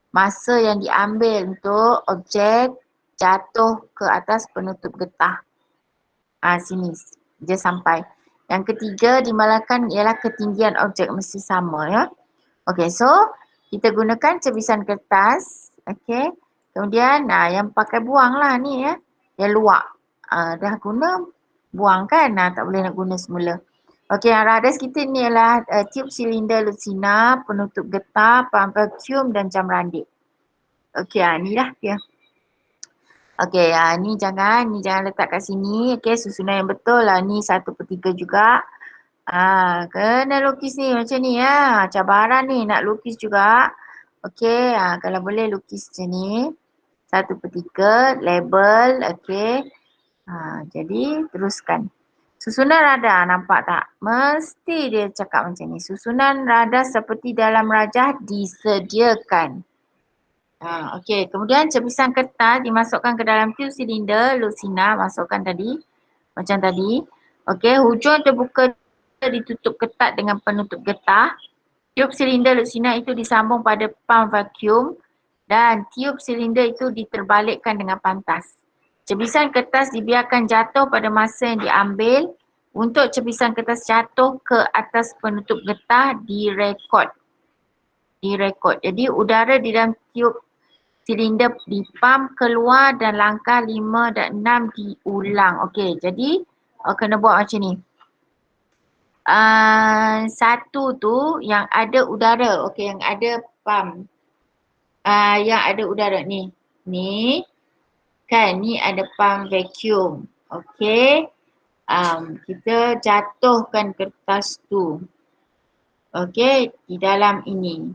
Masa yang diambil untuk objek jatuh ke atas penutup getah. Sini dia sampai. Yang ketiga dimalahkan ialah ketinggian objek mesti sama ya. Okey, so kita gunakan cebisan kertas. Okey. Kemudian yang pakai buang lah ni ya. Yang luak. Dah guna buang kan. Tak boleh nak guna semula. Okey, yang radas kita ni ialah tiup silinder Lucina, penutup getah, pump vacuum dan jam randik. Okey, ni lah dia. Okey, ni jangan letak kat sini. Okey, susunan yang betul lah. Ni 1/3 juga. Kena lukis ni macam ni ya. Cabaran ni nak lukis juga. Okey, kalau boleh lukis macam ni. 1/3 label. Okey. Jadi teruskan. Susunan radar nampak tak? Mesti dia cakap macam ni. Susunan radar seperti dalam rajah disediakan. Okey, kemudian cebisan kertas dimasukkan ke dalam tiup silinder Lucina, masukkan tadi. Macam tadi. Okey, hujung terbuka ditutup ketat dengan penutup getah. Tiup silinder Lucina itu disambung pada pump vacuum dan tiup silinder itu diterbalikkan dengan pantas. Cebisan kertas dibiarkan jatuh pada masa yang diambil. Untuk cebisan kertas jatuh ke atas penutup getah direkod. Jadi udara di dalam tiup silinder dipam keluar dan langkah 5 dan 6 diulang. Okey, jadi kena buat macam ni. Satu tu yang ada udara. Okey, yang ada pam. Yang ada udara ni. Ni kan, ni ada pump vacuum. Okey. Kita jatuhkan kertas tu. Okey, di dalam ini.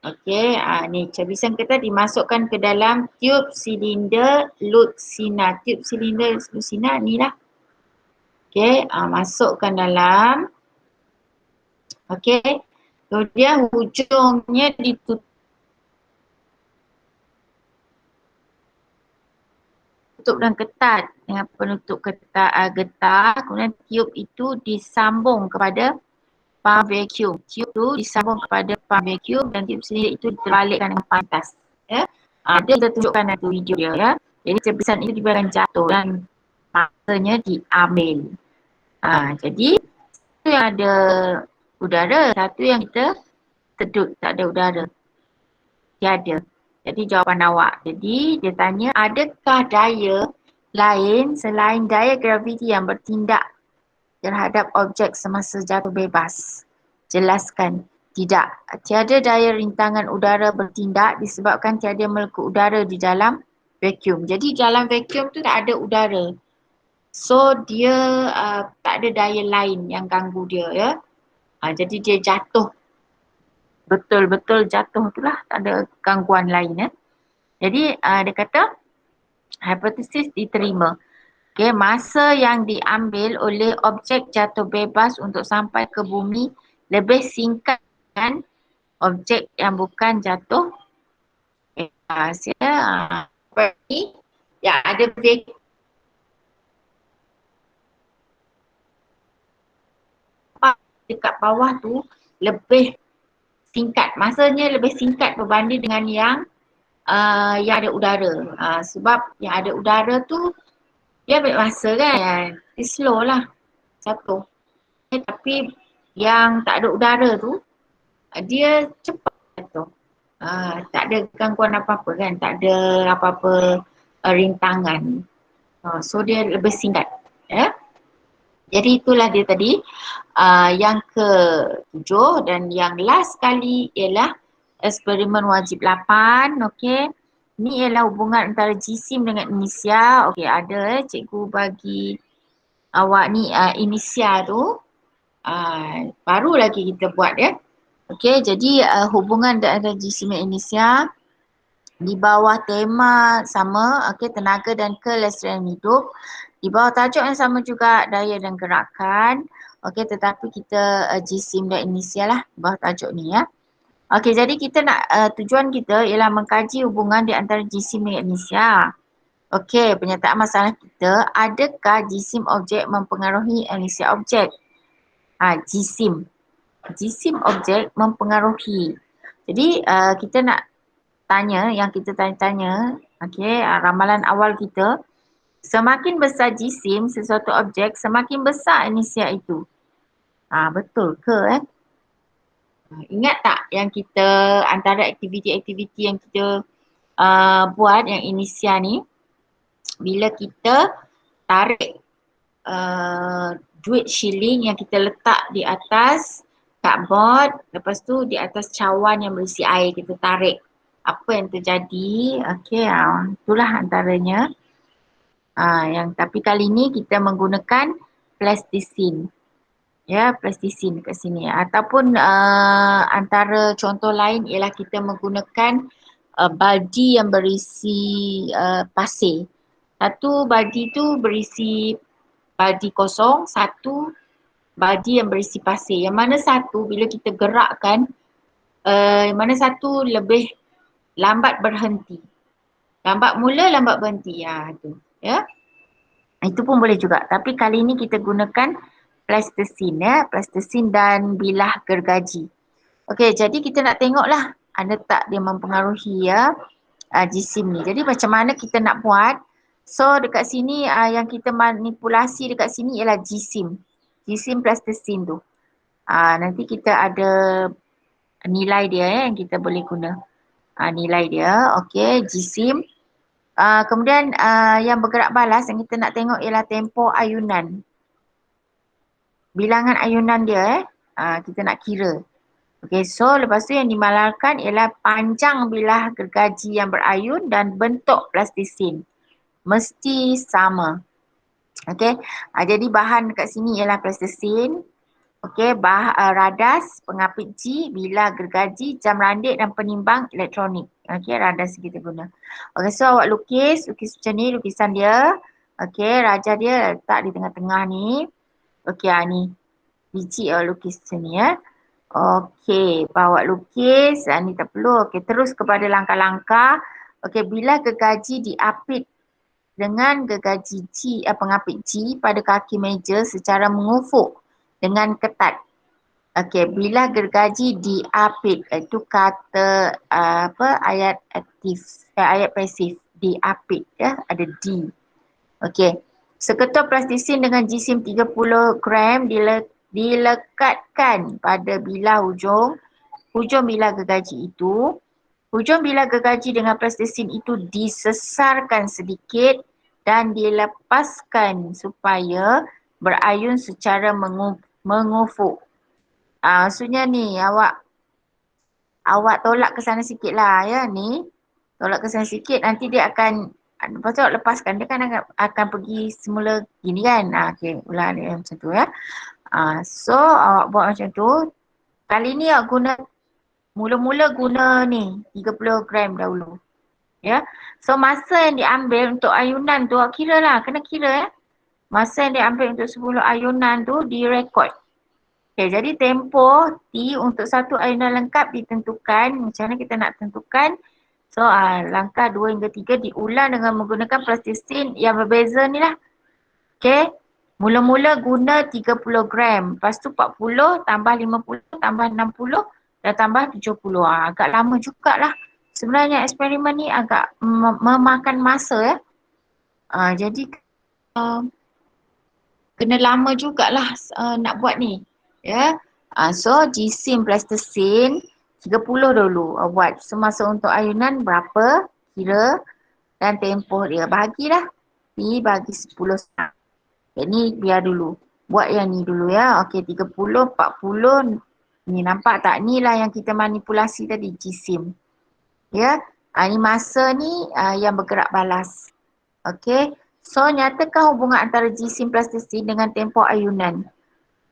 Okey, ni cebisan kertas dimasukkan ke dalam tiup silinder Lucina. Tiup silinder Lucina ni lah. Okey, masukkan dalam. Okey. Kemudian hujungnya ditutup tertutup dan ketat dengan penutup ketat getah. Kemudian tiub itu disambung kepada pump vacuum. Tiub itu disambung kepada pump vacuum dan tiub sendiri itu terbalikkan dengan pantas. Ya. Dia kita tunjukkan nanti video dia ya. Jadi tebisan itu dibiarkan jatuh dan masanya diambil. Jadi satu yang ada udara, satu yang kita sedut tak ada udara. Tiada. Jadi jawapan awak. Jadi dia tanya, adakah daya lain selain daya graviti yang bertindak terhadap objek semasa jatuh bebas? Jelaskan. Tidak. Tiada daya rintangan udara bertindak disebabkan tiada molekul udara di dalam vacuum. Jadi dalam vacuum tu tak ada udara. So dia tak ada daya lain yang ganggu dia ya. Jadi dia jatuh. Betul-betul jatuh tu lah. Tak ada gangguan lain ya. Jadi dia kata hipotesis diterima. Okay, masa yang diambil oleh objek jatuh bebas untuk sampai ke bumi lebih singkat kan objek yang bukan jatuh bebas ya. Berarti yang ada vacuum dekat bawah tu lebih singkat. Masanya lebih singkat berbanding dengan yang ada udara. Sebab yang ada udara tu dia ambil masa kan. Dia slow lah. Satu. Tapi yang tak ada udara tu dia cepat tu. Tak ada gangguan apa-apa kan. Tak ada apa-apa rintangan. So dia lebih singkat. Ya. Jadi itulah dia tadi. Yang ke-7 dan yang last kali ialah eksperimen wajib 8. Okey. Ini ialah hubungan antara jisim dengan inisia. Okey, ada cikgu bagi awak ni inisia tu. Baru lagi kita buat ya. Okey, jadi hubungan antara jisim dan inisia di bawah tema sama, okey, tenaga dan kelestarian hidup. Di bawah tajuk yang sama juga, daya dan gerakan. Okey, tetapi kita jisim dan inisia lah bawah tajuk ni ya. Okey, jadi kita nak tujuan kita ialah mengkaji hubungan di antara jisim dengan inisia. Okey, penyataan masalah kita, adakah jisim objek mempengaruhi inisia objek? Jisim. Jisim objek mempengaruhi. Jadi kita nak tanya, yang kita tanya-tanya, okey, ramalan awal kita, semakin besar jisim sesuatu objek, semakin besar inisia itu. Betul ke Ingat tak yang kita antara aktiviti-aktiviti yang kita buat yang inisia ni, bila kita tarik duit shilling yang kita letak di atas cardboard, lepas tu di atas cawan yang berisi air kita tarik. Apa yang terjadi? Okey, itulah antaranya. Tapi kali ni kita menggunakan plastisin. Ya, plastisin kat sini. Ataupun antara contoh lain ialah kita menggunakan baldi yang berisi pasir. Satu baldi tu berisi baldi kosong, satu baldi yang berisi pasir. Yang mana satu bila kita gerakkan, yang mana satu lebih lambat berhenti. Lambat mula, lambat berhenti. Tu. Ya. Itu pun boleh juga. Tapi kali ni kita gunakan plastisin ya, plastisin dan bilah gergaji. Okey, jadi kita nak tengoklah ada tak dia mempengaruhi ya jisim ni. Jadi macam mana kita nak buat? So dekat sini yang kita manipulasi dekat sini ialah jisim. Jisim plastisin tu. Nanti kita ada nilai dia yang kita boleh guna. Nilai dia, okey, jisim. Kemudian yang bergerak balas yang kita nak tengok ialah tempoh ayunan. Bilangan ayunan dia kita nak kira. Okey, so lepas tu yang dimalarkan ialah panjang bilah gergaji yang berayun dan bentuk plastisin. Mesti sama. Okey, jadi bahan dekat sini ialah plastisin. Okey, radas, pengapit G, bilah gergaji, jam randik dan penimbang elektronik. Okey, radas kita guna. Okey, so awak lukis macam ni lukisan dia. Okey, raja dia letak di tengah-tengah ni. Okey, ni biji awak lukis macam ni ya. Okey, awak lukis, ni tak perlu. Okey, terus kepada langkah-langkah. Okey, bila gergaji diapit dengan gergaji pengapit G pada kaki meja secara mengufuk dengan ketat. Okey, bila gergaji diapit, itu kata ayat aktif, ayat pasif, diapit ya, ada D. Okey. Seketul plastisin dengan jisim 30 gram dilekatkan pada bilah hujung bilah gergaji itu. Hujung bilah gergaji dengan plastisin itu disesarkan sedikit dan dilepaskan supaya berayun secara mengufuk. Maksudnya ni awak tolak ke sana sikit lah ya ni. Tolak ke sana sikit, nanti dia akan, lepas tu awak lepaskan, dia kan akan pergi semula gini kan. Okay, ulang dia macam tu ya. So awak buat macam tu. Kali ni awak mula-mula guna ni 30 gram dahulu. Ya. So masa yang diambil untuk ayunan tu, awak kira lah, kena kira ya. Masa yang diambil untuk 10 ayunan tu direkod. Okay, jadi tempoh T untuk satu ayunan lengkap ditentukan. Macam mana kita nak tentukan? So langkah 2 hingga 3 diulang dengan menggunakan plastisin yang berbeza ni lah. Okay. Mula-mula guna 30 gram. Lepas tu 40 tambah 50 tambah 60 dan tambah 70. Agak lama jugalah. Sebenarnya eksperimen ni agak memakan masa ya. Jadi kena lama jugalah nak buat ni. Ya. So jisim plastisin 30 dulu buat. Semasa untuk ayunan berapa, kira, dan tempoh dia. Bahagilah. P bagi 10 setengah. Ni biar dulu. Buat yang ni dulu ya. Okey, 30, 40. Ni nampak tak? Ni lah yang kita manipulasi tadi, jisim. Ya. Ni masa ni yang bergerak balas. Okey. So, nyatakan hubungan antara jisim plastisin dengan tempoh ayunan.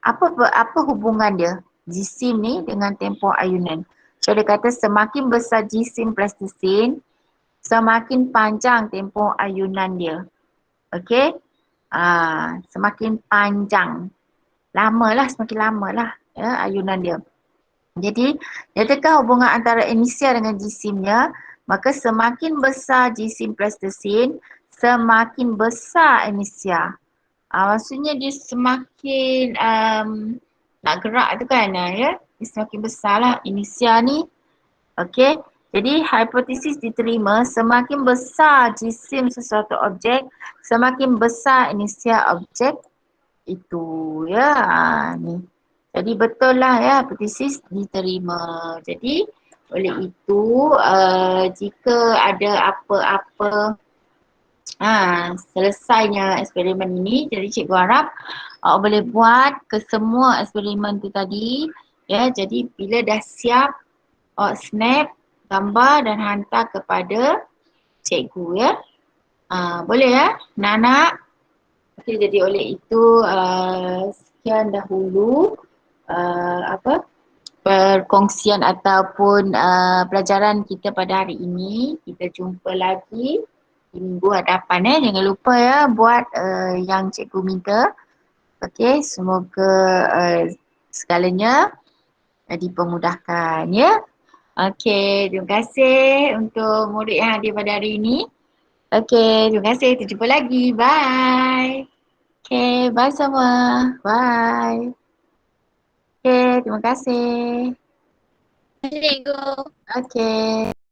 Apa hubungan dia? Jisim ni dengan tempoh ayunan. So, dia kata semakin besar jisim plastisin, semakin panjang tempoh ayunan dia. Okey? Semakin panjang. Semakin lama lah ya, ayunan dia. Jadi, nyatakan hubungan antara inisia dengan jisimnya, maka semakin besar jisim plastisin, semakin besar inisia. Maksudnya dia semakin nak gerak tu kan ya. Dia semakin besar lah inisia ni. Okey. Jadi hipotesis diterima, semakin besar jisim sesuatu objek, semakin besar inisia objek itu ya. Ni. Jadi betul lah ya, hipotesis diterima. Jadi oleh itu jika ada apa-apa selesainya eksperimen ini, jadi cikgu harap awak boleh buat ke semua eksperimen tu tadi ya. Jadi bila dah siap, awak snap gambar dan hantar kepada cikgu ya. Boleh ya anak-anak. Okay, jadi oleh itu sekian dahulu perkongsian ataupun pelajaran kita pada hari ini. Kita jumpa lagi di minggu hadapan Jangan lupa ya buat yang cikgu minta. Okey, semoga segalanya dipermudahkan ya. Okey, terima kasih untuk murid yang hadir pada hari ini. Okey, terima kasih. Kita jumpa lagi. Bye. Okey, bye semua. Bye. Okey, terima kasih. Cikgu. Okey.